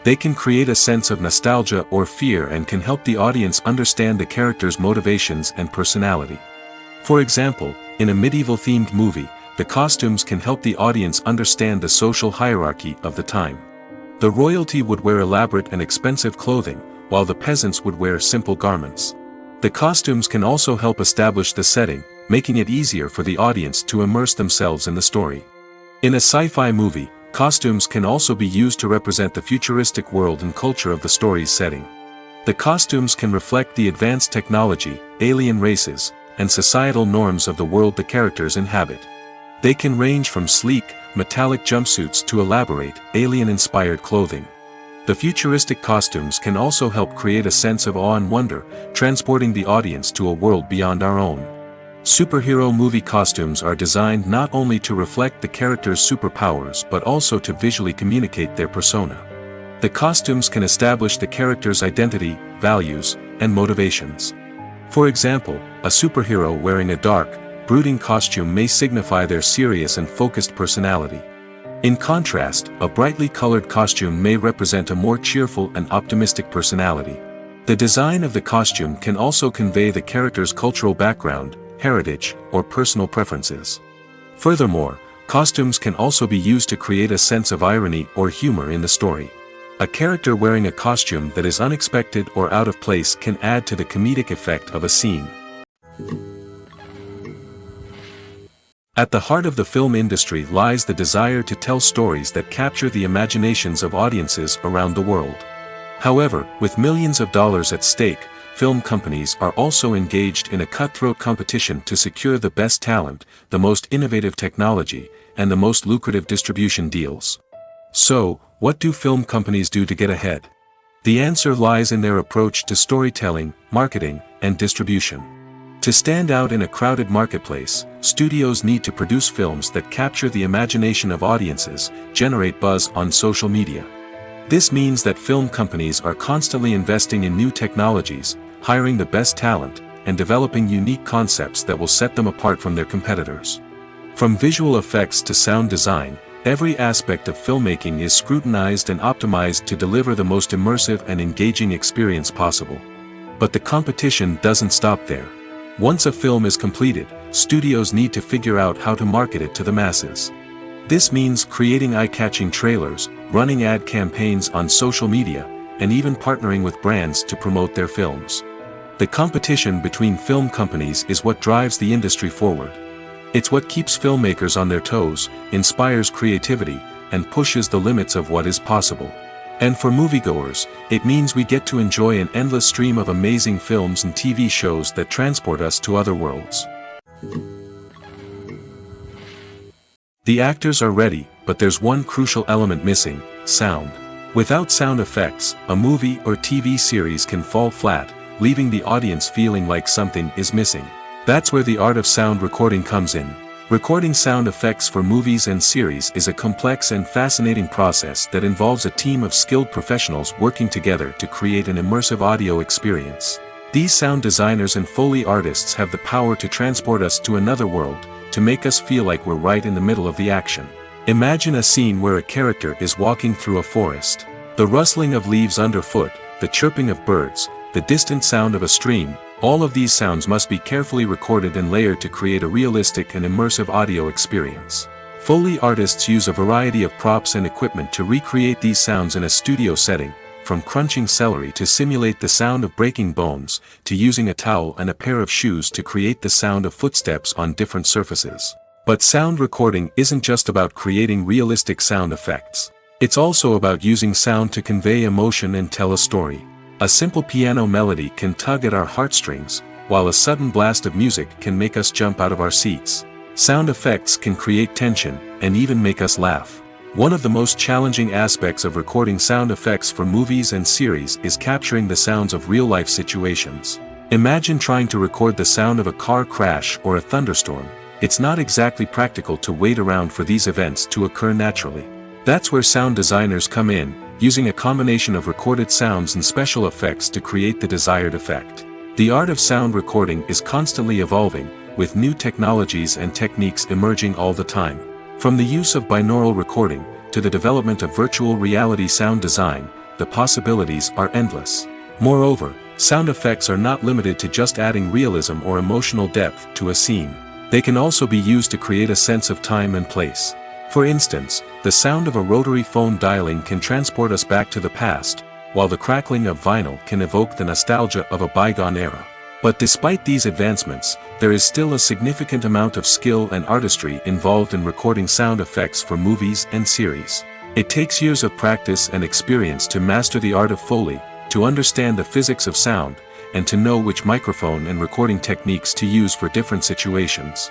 They can create a sense of nostalgia or fear and can help the audience understand the character's motivations and personality. For example, in a medieval-themed movie, the costumes can help the audience understand the social hierarchy of the time. The royalty would wear elaborate and expensive clothing, while the peasants would wear simple garments. The costumes can also help establish the setting, making it easier for the audience to immerse themselves in the story. In a sci-fi movie, costumes can also be used to represent the futuristic world and culture of the story's setting. The costumes can reflect the advanced technology, alien races, and societal norms of the world the characters inhabit. They can range from sleek, metallic jumpsuits to elaborate, alien-inspired clothing. The futuristic costumes can also help create a sense of awe and wonder, transporting the audience to a world beyond our own. Superhero movie costumes are designed not only to reflect the character's superpowers but also to visually communicate their persona. The costumes can establish the character's identity, values, and motivations. For example, a superhero wearing a dark, brooding costume may signify their serious and focused personality. In contrast, a brightly colored costume may represent a more cheerful and optimistic personality. The design of the costume can also convey the character's cultural background, heritage, or personal preferences. Furthermore, costumes can also be used to create a sense of irony or humor in the story. A character wearing a costume that is unexpected or out of place can add to the comedic effect of a scene. At the heart of the film industry lies the desire to tell stories that capture the imaginations of audiences around the world. However, with millions of dollars at stake, film companies are also engaged in a cutthroat competition to secure the best talent, the most innovative technology, and the most lucrative distribution deals. So, what do film companies do to get ahead? The answer lies in their approach to storytelling, marketing, and distribution. To stand out in a crowded marketplace, studios need to produce films that capture the imagination of audiences, generate buzz on social media. This means that film companies are constantly investing in new technologies, hiring the best talent, and developing unique concepts that will set them apart from their competitors. From visual effects to sound design, every aspect of filmmaking is scrutinized and optimized to deliver the most immersive and engaging experience possible. But the competition doesn't stop there. Once a film is completed, studios need to figure out how to market it to the masses. This means creating eye-catching trailers, running ad campaigns on social media, and even partnering with brands to promote their films. The competition between film companies is what drives the industry forward. It's what keeps filmmakers on their toes, inspires creativity, and pushes the limits of what is possible. And for moviegoers, it means we get to enjoy an endless stream of amazing films and TV shows that transport us to other worlds. The actors are ready, but there's one crucial element missing: sound. Without sound effects, a movie or TV series can fall flat, leaving the audience feeling like something is missing. That's where the art of sound recording comes in. Recording sound effects for movies and series is a complex and fascinating process that involves a team of skilled professionals working together to create an immersive audio experience. These sound designers and Foley artists have the power to transport us to another world, to make us feel like we're right in the middle of the action. Imagine a scene where a character is walking through a forest. The rustling of leaves underfoot, the chirping of birds, the distant sound of a stream, all of these sounds must be carefully recorded and layered to create a realistic and immersive audio experience. Foley artists use a variety of props and equipment to recreate these sounds in a studio setting, from crunching celery to simulate the sound of breaking bones, to using a towel and a pair of shoes to create the sound of footsteps on different surfaces. But sound recording isn't just about creating realistic sound effects. It's also about using sound to convey emotion and tell a story. A simple piano melody can tug at our heartstrings, while a sudden blast of music can make us jump out of our seats. Sound effects can create tension, and even make us laugh. One of the most challenging aspects of recording sound effects for movies and series is capturing the sounds of real-life situations. Imagine trying to record the sound of a car crash or a thunderstorm. It's not exactly practical to wait around for these events to occur naturally. That's where sound designers come in, using a combination of recorded sounds and special effects to create the desired effect. The art of sound recording is constantly evolving, with new technologies and techniques emerging all the time. From the use of binaural recording, to the development of virtual reality sound design, the possibilities are endless. Moreover, sound effects are not limited to just adding realism or emotional depth to a scene. They can also be used to create a sense of time and place. For instance, the sound of a rotary phone dialing can transport us back to the past, while the crackling of vinyl can evoke the nostalgia of a bygone era. But despite these advancements, there is still a significant amount of skill and artistry involved in recording sound effects for movies and series. It takes years of practice and experience to master the art of Foley, to understand the physics of sound, and to know which microphone and recording techniques to use for different situations.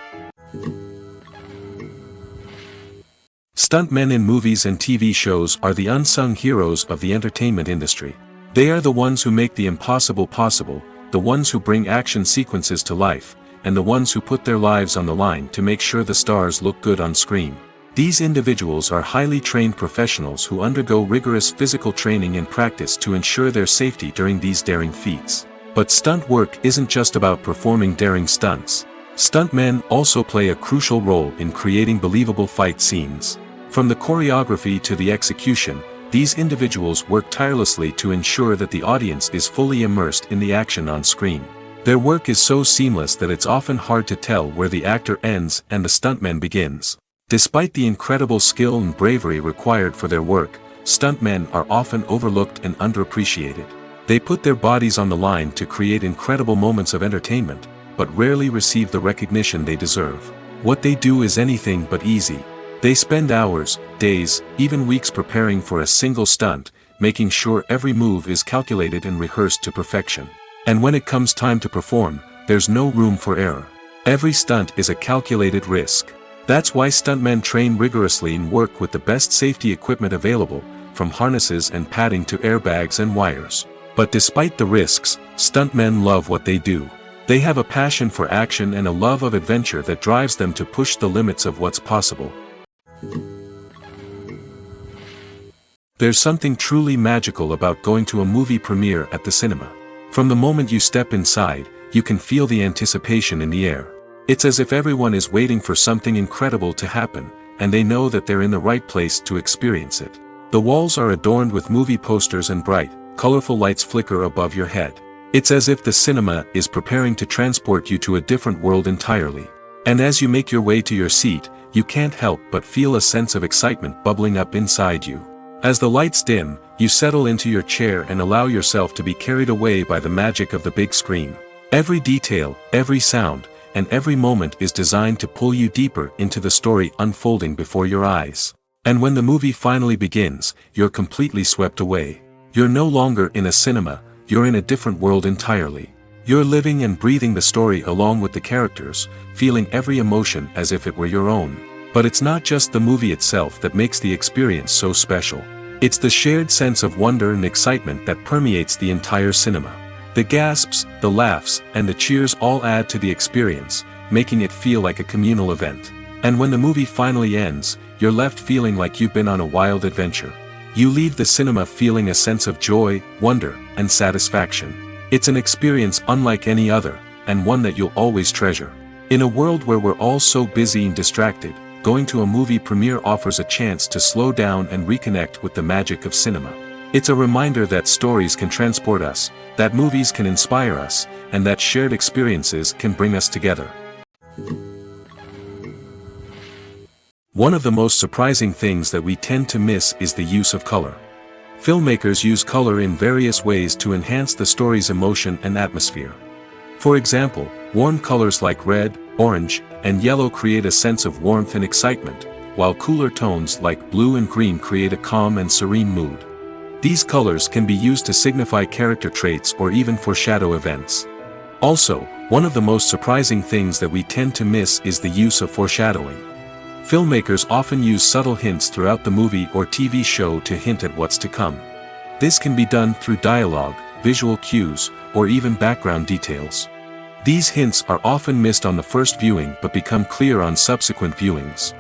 Stuntmen in movies and TV shows are the unsung heroes of the entertainment industry. They are the ones who make the impossible possible, the ones who bring action sequences to life, and the ones who put their lives on the line to make sure the stars look good on screen. These individuals are highly trained professionals who undergo rigorous physical training and practice to ensure their safety during these daring feats. But stunt work isn't just about performing daring stunts. Stuntmen also play a crucial role in creating believable fight scenes. From the choreography to the execution, these individuals work tirelessly to ensure that the audience is fully immersed in the action on screen. Their work is so seamless that it's often hard to tell where the actor ends and the stuntman begins. Despite the incredible skill and bravery required for their work, stuntmen are often overlooked and underappreciated. They put their bodies on the line to create incredible moments of entertainment, but rarely receive the recognition they deserve. What they do is anything but easy. They spend hours, days, even weeks preparing for a single stunt, making sure every move is calculated and rehearsed to perfection. And when it comes time to perform, there's no room for error. Every stunt is a calculated risk. That's why stuntmen train rigorously and work with the best safety equipment available, from harnesses and padding to airbags and wires. But despite the risks, stuntmen love what they do. They have a passion for action and a love of adventure that drives them to push the limits of what's possible. There's something truly magical about going to a movie premiere at the cinema. From the moment you step inside, you can feel the anticipation in the air. It's as if everyone is waiting for something incredible to happen, and they know that they're in the right place to experience it. The walls are adorned with movie posters and bright, colorful lights flicker above your head. It's as if the cinema is preparing to transport you to a different world entirely. And as you make your way to your seat, you can't help but feel a sense of excitement bubbling up inside you. As the lights dim, you settle into your chair and allow yourself to be carried away by the magic of the big screen. Every detail, every sound, and every moment is designed to pull you deeper into the story unfolding before your eyes. And when the movie finally begins, you're completely swept away. You're no longer in a cinema, you're in a different world entirely. You're living and breathing the story along with the characters, feeling every emotion as if it were your own. But it's not just the movie itself that makes the experience so special. It's the shared sense of wonder and excitement that permeates the entire cinema. The gasps, the laughs, and the cheers all add to the experience, making it feel like a communal event. And when the movie finally ends, you're left feeling like you've been on a wild adventure. You leave the cinema feeling a sense of joy, wonder, and satisfaction. It's an experience unlike any other, and one that you'll always treasure. In a world where we're all so busy and distracted, going to a movie premiere offers a chance to slow down and reconnect with the magic of cinema. It's a reminder that stories can transport us, that movies can inspire us, and that shared experiences can bring us together. One of the most surprising things that we tend to miss is the use of color. Filmmakers use color in various ways to enhance the story's emotion and atmosphere. For example, warm colors like red, orange, and yellow create a sense of warmth and excitement, while cooler tones like blue and green create a calm and serene mood. These colors can be used to signify character traits or even foreshadow events. Also, one of the most surprising things that we tend to miss is the use of foreshadowing. Filmmakers often use subtle hints throughout the movie or TV show to hint at what's to come. This can be done through dialogue, visual cues, or even background details. These hints are often missed on the first viewing but become clear on subsequent viewings.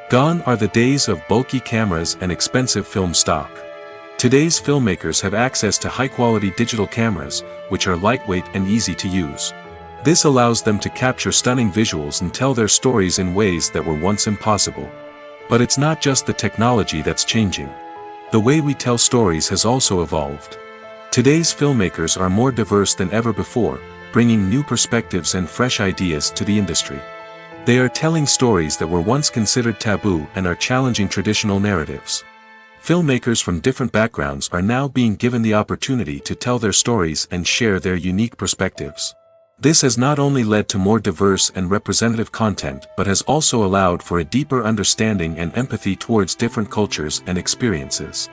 Gone are the days of bulky cameras and expensive film stock. Today's filmmakers have access to high-quality digital cameras, which are lightweight and easy to use. This allows them to capture stunning visuals and tell their stories in ways that were once impossible. But it's not just the technology that's changing. The way we tell stories has also evolved. Today's filmmakers are more diverse than ever before, bringing new perspectives and fresh ideas to the industry. They are telling stories that were once considered taboo and are challenging traditional narratives. Filmmakers from different backgrounds are now being given the opportunity to tell their stories and share their unique perspectives. This has not only led to more diverse and representative content but has also allowed for a deeper understanding and empathy towards different cultures and experiences.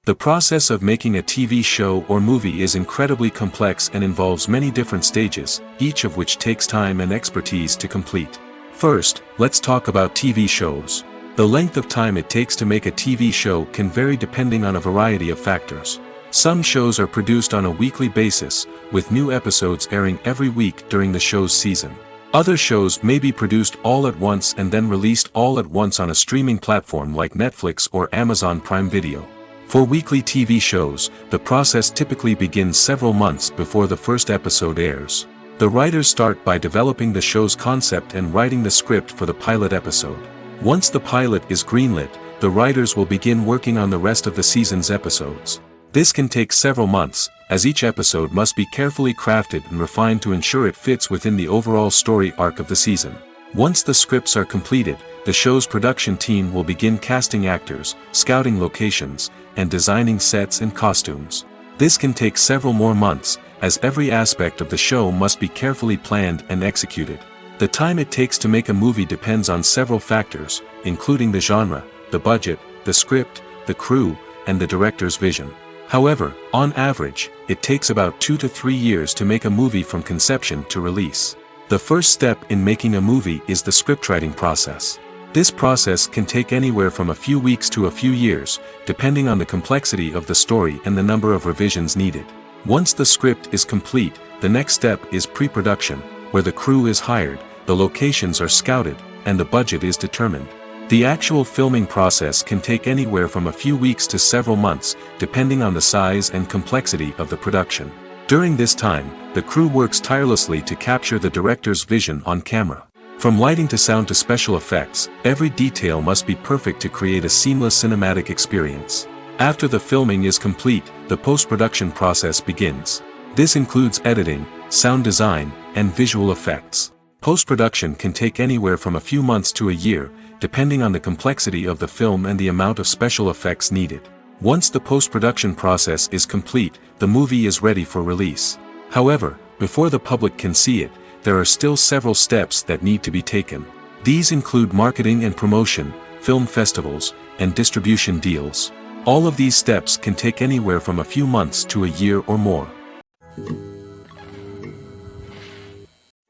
The process of making a TV show or movie is incredibly complex and involves many different stages, each of which takes time and expertise to complete. First, let's talk about TV shows. The length of time it takes to make a TV show can vary depending on a variety of factors. Some shows are produced on a weekly basis, with new episodes airing every week during the show's season. Other shows may be produced all at once and then released all at once on a streaming platform like Netflix or Amazon Prime Video. For weekly TV shows, the process typically begins several months before the first episode airs. The writers start by developing the show's concept and writing the script for the pilot episode. Once the pilot is greenlit, the writers will begin working on the rest of the season's episodes. This can take several months, as each episode must be carefully crafted and refined to ensure it fits within the overall story arc of the season. Once the scripts are completed, the show's production team will begin casting actors, scouting locations, and designing sets and costumes. This can take several more months, as every aspect of the show must be carefully planned and executed. The time it takes to make a movie depends on several factors, including the genre, the budget, the script, the crew, and the director's vision. However, on average, it takes about 2 to 3 years to make a movie from conception to release. The first step in making a movie is the scriptwriting process. This process can take anywhere from a few weeks to a few years, depending on the complexity of the story and the number of revisions needed. Once the script is complete, the next step is pre-production, where the crew is hired, the locations are scouted, and the budget is determined. The actual filming process can take anywhere from a few weeks to several months, depending on the size and complexity of the production. During this time, the crew works tirelessly to capture the director's vision on camera. From lighting to sound to special effects, every detail must be perfect to create a seamless cinematic experience. After the filming is complete, the post-production process begins. This includes editing, sound design, and visual effects. Post-production can take anywhere from a few months to a year, depending on the complexity of the film and the amount of special effects needed. Once the post-production process is complete, the movie is ready for release. However, before the public can see it, there are still several steps that need to be taken. These include marketing and promotion, film festivals, and distribution deals. All of these steps can take anywhere from a few months to a year or more.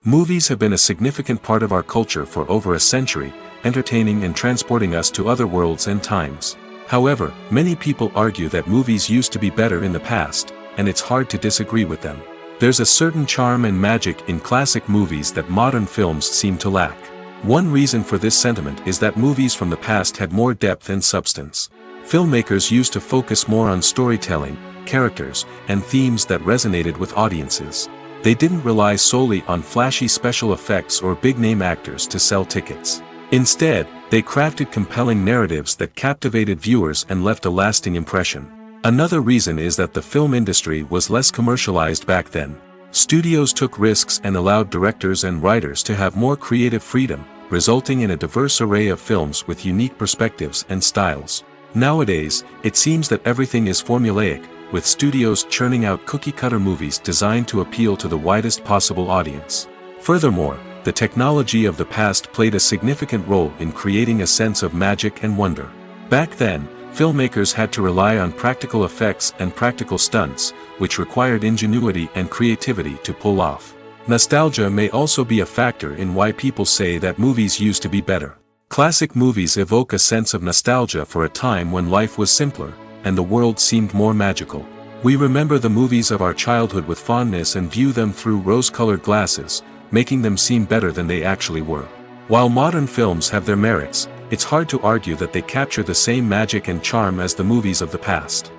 Movies have been a significant part of our culture for over a century, entertaining and transporting us to other worlds and times. However, many people argue that movies used to be better in the past, and it's hard to disagree with them. There's a certain charm and magic in classic movies that modern films seem to lack. One reason for this sentiment is that movies from the past had more depth and substance. Filmmakers used to focus more on storytelling, characters, and themes that resonated with audiences. They didn't rely solely on flashy special effects or big-name actors to sell tickets. Instead, they crafted compelling narratives that captivated viewers and left a lasting impression. Another reason is that the film industry was less commercialized back then. Studios took risks and allowed directors and writers to have more creative freedom, resulting in a diverse array of films with unique perspectives and styles. Nowadays, it seems that everything is formulaic, with studios churning out cookie-cutter movies designed to appeal to the widest possible audience. Furthermore, the technology of the past played a significant role in creating a sense of magic and wonder. Back then, filmmakers had to rely on practical effects and practical stunts, which required ingenuity and creativity to pull off. Nostalgia may also be a factor in why people say that movies used to be better. Classic movies evoke a sense of nostalgia for a time when life was simpler, and the world seemed more magical. We remember the movies of our childhood with fondness and view them through rose-colored glasses, making them seem better than they actually were. While modern films have their merits, it's hard to argue that they capture the same magic and charm as the movies of the past.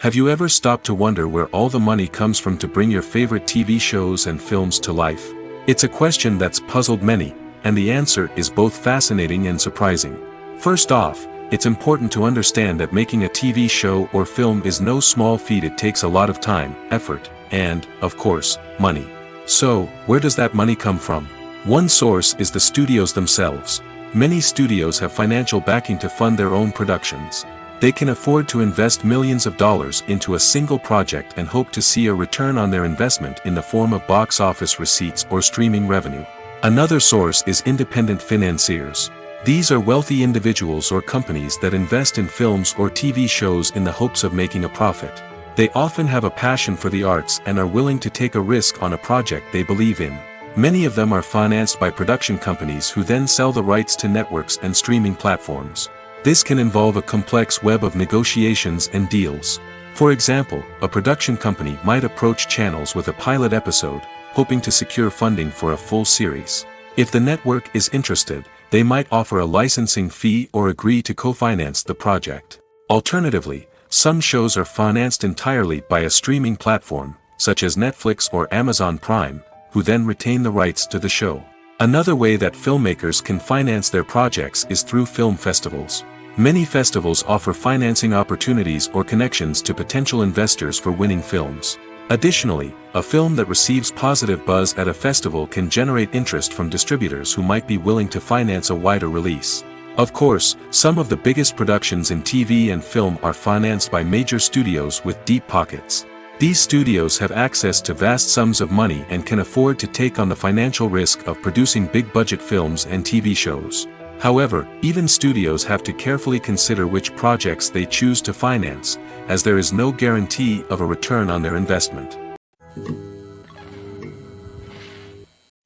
Have you ever stopped to wonder where all the money comes from to bring your favorite TV shows and films to life? It's a question that's puzzled many, and the answer is both fascinating and surprising. First off, it's important to understand that making a TV show or film is no small feat. It takes a lot of time, effort, and, of course, money. So, where does that money come from? One source is the studios themselves. Many studios have financial backing to fund their own productions. They can afford to invest millions of dollars into a single project and hope to see a return on their investment in the form of box office receipts or streaming revenue. Another source is independent financiers. These are wealthy individuals or companies that invest in films or TV shows in the hopes of making a profit. They often have a passion for the arts and are willing to take a risk on a project they believe in. Many of them are financed by production companies who then sell the rights to networks and streaming platforms. This can involve a complex web of negotiations and deals. For example, a production company might approach channels with a pilot episode, hoping to secure funding for a full series. If the network is interested, they might offer a licensing fee or agree to co-finance the project. Alternatively, some shows are financed entirely by a streaming platform, such as Netflix or Amazon Prime, who then retain the rights to the show. Another way that filmmakers can finance their projects is through film festivals. Many festivals offer financing opportunities or connections to potential investors for winning films. Additionally, a film that receives positive buzz at a festival can generate interest from distributors who might be willing to finance a wider release. Of course, some of the biggest productions in TV and film are financed by major studios with deep pockets. These studios have access to vast sums of money and can afford to take on the financial risk of producing big-budget films and TV shows. However, even studios have to carefully consider which projects they choose to finance, as there is no guarantee of a return on their investment.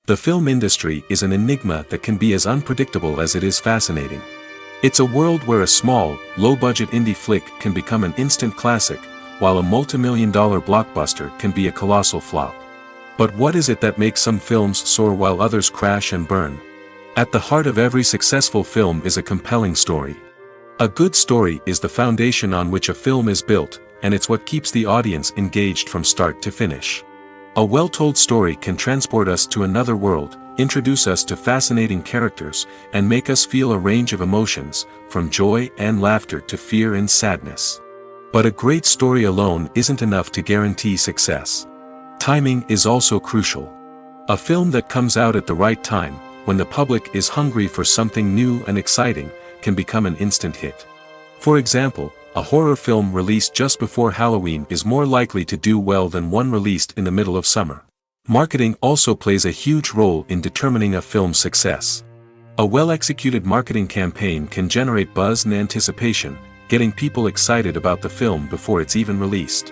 The film industry is an enigma that can be as unpredictable as it is fascinating. It's a world where a small, low-budget indie flick can become an instant classic, while a multi-million-dollar blockbuster can be a colossal flop. But what is it that makes some films soar while others crash and burn? At the heart of every successful film is a compelling story. A good story is the foundation on which a film is built, and it's what keeps the audience engaged from start to finish. A well-told story can transport us to another world, introduce us to fascinating characters, and make us feel a range of emotions, from joy and laughter to fear and sadness. But a great story alone isn't enough to guarantee success. Timing is also crucial. A film that comes out at the right time, when the public is hungry for something new and exciting, can become an instant hit. For example, a horror film released just before Halloween is more likely to do well than one released in the middle of summer. Marketing also plays a huge role in determining a film's success. A well-executed marketing campaign can generate buzz and anticipation, getting people excited about the film before it's even released.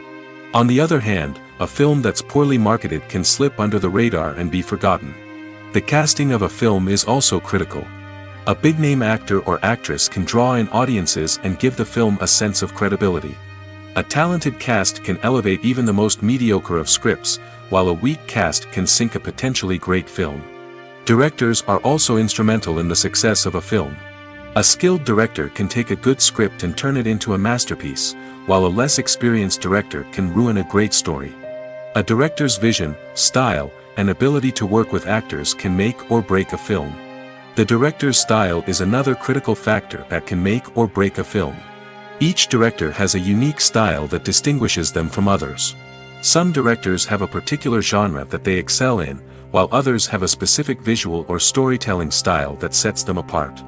On the other hand, a film that's poorly marketed can slip under the radar and be forgotten. The casting of a film is also critical. A big-name actor or actress can draw in audiences and give the film a sense of credibility. A talented cast can elevate even the most mediocre of scripts, while a weak cast can sink a potentially great film. Directors are also instrumental in the success of a film. A skilled director can take a good script and turn it into a masterpiece, while a less experienced director can ruin a great story. A director's vision, style, and ability to work with actors can make or break a film. The director's style is another critical factor that can make or break a film. Each director has a unique style that distinguishes them from others. Some directors have a particular genre that they excel in, while others have a specific visual or storytelling style that sets them apart.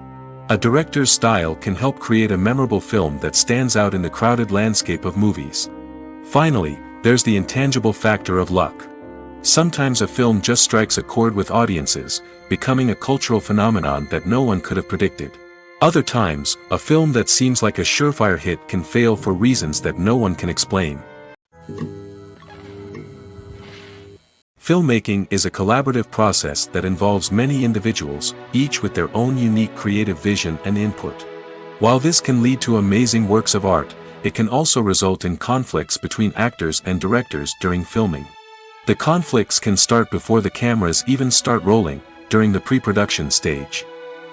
A director's style can help create a memorable film that stands out in the crowded landscape of movies. Finally, there's the intangible factor of luck. Sometimes a film just strikes a chord with audiences, becoming a cultural phenomenon that no one could have predicted. Other times, a film that seems like a surefire hit can fail for reasons that no one can explain. Filmmaking is a collaborative process that involves many individuals, each with their own unique creative vision and input. While this can lead to amazing works of art, it can also result in conflicts between actors and directors during filming. The conflicts can start before the cameras even start rolling, during the pre-production stage.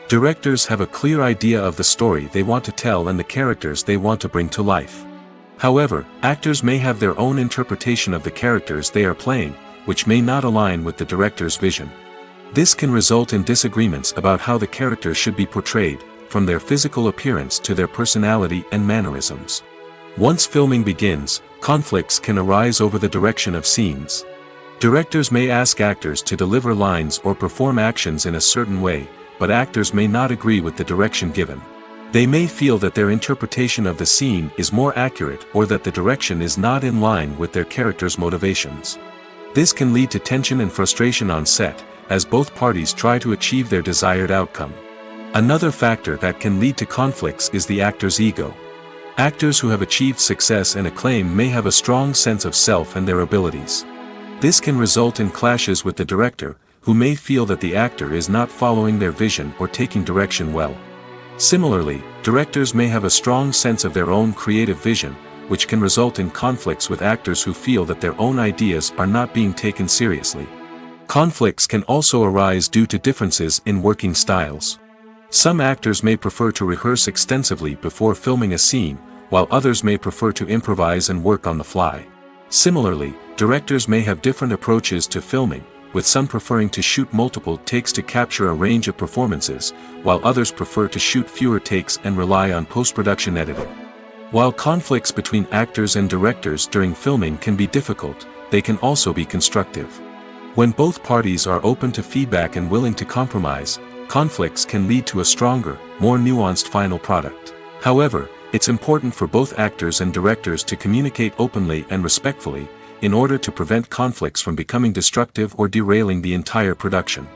Directors have a clear idea of the story they want to tell and the characters they want to bring to life. However, actors may have their own interpretation of the characters they are playing, which may not align with the director's vision. This can result in disagreements about how the character should be portrayed, from their physical appearance to their personality and mannerisms. Once filming begins, conflicts can arise over the direction of scenes. Directors may ask actors to deliver lines or perform actions in a certain way, but actors may not agree with the direction given. They may feel that their interpretation of the scene is more accurate or that the direction is not in line with their character's motivations. This can lead to tension and frustration on set, as both parties try to achieve their desired outcome. Another factor that can lead to conflicts is the actor's ego. Actors who have achieved success and acclaim may have a strong sense of self and their abilities. This can result in clashes with the director, who may feel that the actor is not following their vision or taking direction well. Similarly, directors may have a strong sense of their own creative vision, which can result in conflicts with actors who feel that their own ideas are not being taken seriously. Conflicts can also arise due to differences in working styles. Some actors may prefer to rehearse extensively before filming a scene, while others may prefer to improvise and work on the fly. Similarly, directors may have different approaches to filming, with some preferring to shoot multiple takes to capture a range of performances, while others prefer to shoot fewer takes and rely on post-production editing. While conflicts between actors and directors during filming can be difficult, they can also be constructive. When both parties are open to feedback and willing to compromise, conflicts can lead to a stronger, more nuanced final product. However, it's important for both actors and directors to communicate openly and respectfully, in order to prevent conflicts from becoming destructive or derailing the entire production.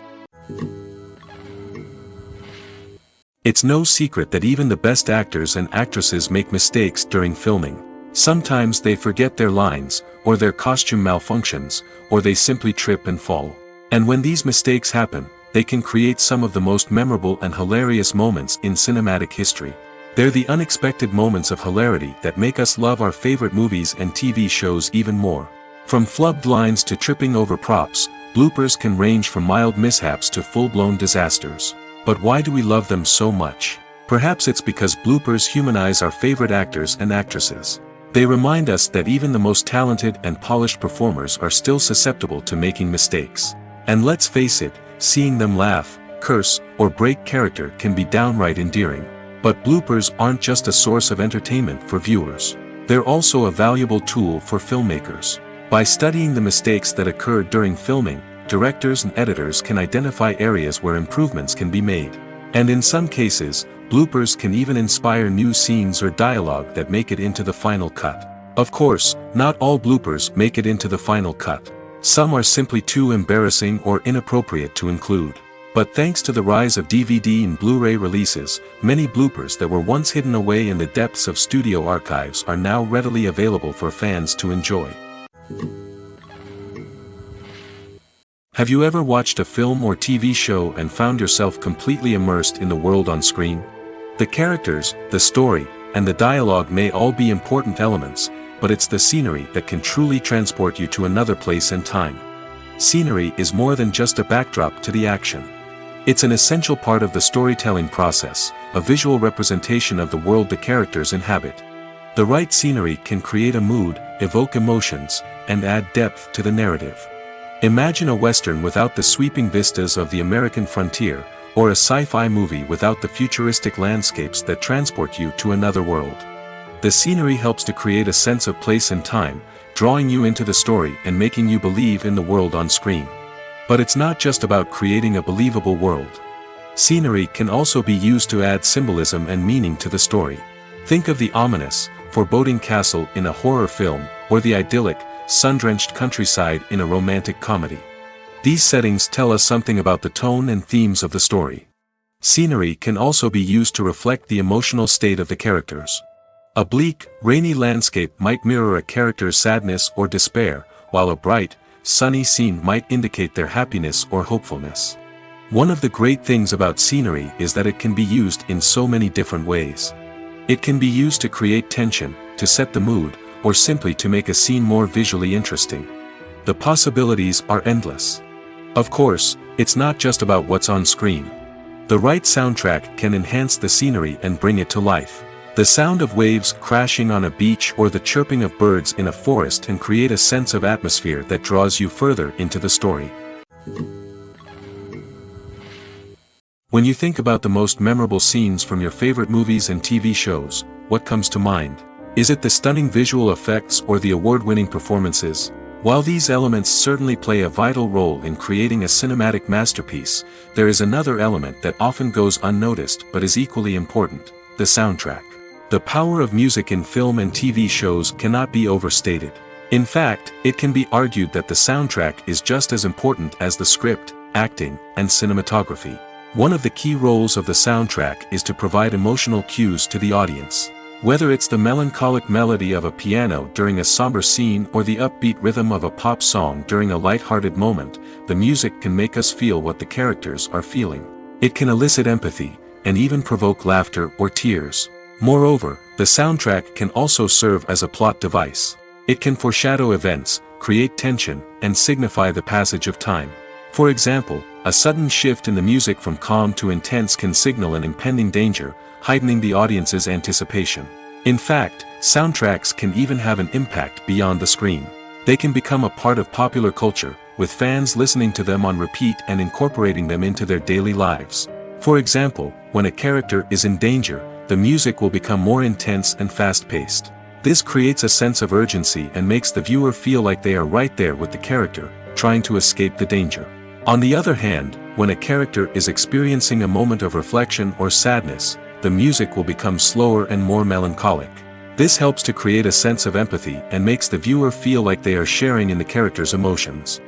It's no secret that even the best actors and actresses make mistakes during filming. Sometimes they forget their lines, or their costume malfunctions, or they simply trip and fall. And when these mistakes happen, they can create some of the most memorable and hilarious moments in cinematic history. They're the unexpected moments of hilarity that make us love our favorite movies and TV shows even more. From flubbed lines to tripping over props, bloopers can range from mild mishaps to full-blown disasters. But why do we love them so much? Perhaps it's because bloopers humanize our favorite actors and actresses. They remind us that even the most talented and polished performers are still susceptible to making mistakes. And let's face it, seeing them laugh, curse, or break character can be downright endearing. But bloopers aren't just a source of entertainment for viewers. They're also a valuable tool for filmmakers. By studying the mistakes that occurred during filming, directors and editors can identify areas where improvements can be made. And in some cases, bloopers can even inspire new scenes or dialogue that make it into the final cut. Of course, not all bloopers make it into the final cut. Some are simply too embarrassing or inappropriate to include. But thanks to the rise of DVD and Blu-ray releases, many bloopers that were once hidden away in the depths of studio archives are now readily available for fans to enjoy. Have you ever watched a film or TV show and found yourself completely immersed in the world on screen? The characters, the story, and the dialogue may all be important elements, but it's the scenery that can truly transport you to another place and time. Scenery is more than just a backdrop to the action. It's an essential part of the storytelling process, a visual representation of the world the characters inhabit. The right scenery can create a mood, evoke emotions, and add depth to the narrative. Imagine a Western without the sweeping vistas of the American frontier, or a sci-fi movie without the futuristic landscapes that transport you to another world. The scenery helps to create a sense of place and time, drawing you into the story and making you believe in the world on screen. But it's not just about creating a believable world. Scenery can also be used to add symbolism and meaning to the story. Think of the ominous, foreboding castle in a horror film, or the idyllic, sun-drenched countryside in a romantic comedy. These settings tell us something about the tone and themes of the story. Scenery can also be used to reflect the emotional state of the characters. A bleak, rainy landscape might mirror a character's sadness or despair, while a bright, sunny scene might indicate their happiness or hopefulness. One of the great things about scenery is that it can be used in so many different ways. It can be used to create tension, to set the mood, or simply to make a scene more visually interesting. The possibilities are endless. Of course, it's not just about what's on screen. The right soundtrack can enhance the scenery and bring it to life. The sound of waves crashing on a beach or the chirping of birds in a forest can create a sense of atmosphere that draws you further into the story. When you think about the most memorable scenes from your favorite movies and TV shows, what comes to mind? Is it the stunning visual effects or the award-winning performances? While these elements certainly play a vital role in creating a cinematic masterpiece, there is another element that often goes unnoticed but is equally important: the soundtrack. The power of music in film and TV shows cannot be overstated. In fact, it can be argued that the soundtrack is just as important as the script, acting, and cinematography. One of the key roles of the soundtrack is to provide emotional cues to the audience. Whether it's the melancholic melody of a piano during a somber scene or the upbeat rhythm of a pop song during a light-hearted moment, the music can make us feel what the characters are feeling. It can elicit empathy, and even provoke laughter or tears. Moreover, the soundtrack can also serve as a plot device. It can foreshadow events, create tension, and signify the passage of time. For example, a sudden shift in the music from calm to intense can signal an impending danger, heightening the audience's anticipation. In fact, soundtracks can even have an impact beyond the screen. They can become a part of popular culture, with fans listening to them on repeat and incorporating them into their daily lives. For example, when a character is in danger, the music will become more intense and fast-paced. This creates a sense of urgency and makes the viewer feel like they are right there with the character, trying to escape the danger. On the other hand, when a character is experiencing a moment of reflection or sadness, the music will become slower and more melancholic. This helps to create a sense of empathy and makes the viewer feel like they are sharing in the character's emotions.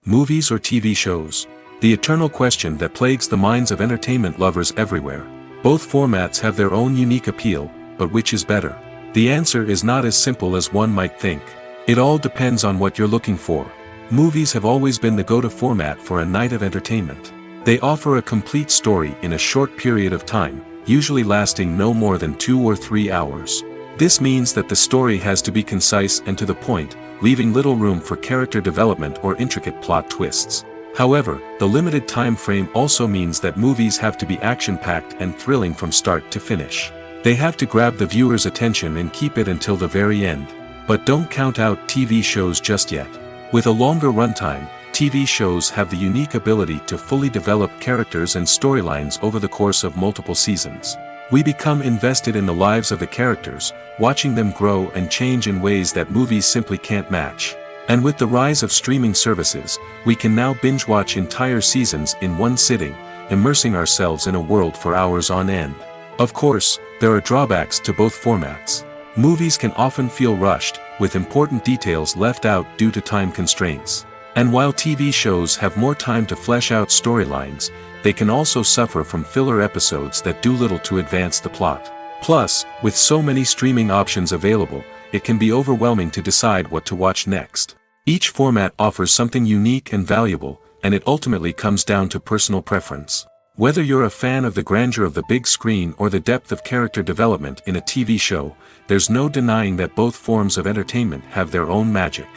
Movies or TV shows? The eternal question that plagues the minds of entertainment lovers everywhere. Both formats have their own unique appeal, but which is better? The answer is not as simple as one might think. It all depends on what you're looking for. Movies have always been the go-to format for a night of entertainment. They offer a complete story in a short period of time, usually lasting no more than 2 or 3 hours. This means that the story has to be concise and to the point, leaving little room for character development or intricate plot twists. However, the limited time frame also means that movies have to be action-packed and thrilling from start to finish. They have to grab the viewer's attention and keep it until the very end. But don't count out TV shows just yet. With a longer runtime, TV shows have the unique ability to fully develop characters and storylines over the course of multiple seasons. We become invested in the lives of the characters, watching them grow and change in ways that movies simply can't match. And with the rise of streaming services, we can now binge-watch entire seasons in one sitting, immersing ourselves in a world for hours on end. Of course, there are drawbacks to both formats. Movies can often feel rushed, with important details left out due to time constraints. And while TV shows have more time to flesh out storylines, they can also suffer from filler episodes that do little to advance the plot. Plus, with so many streaming options available, it can be overwhelming to decide what to watch next. Each format offers something unique and valuable, and it ultimately comes down to personal preference. Whether you're a fan of the grandeur of the big screen or the depth of character development in a TV show, there's no denying that both forms of entertainment have their own magic.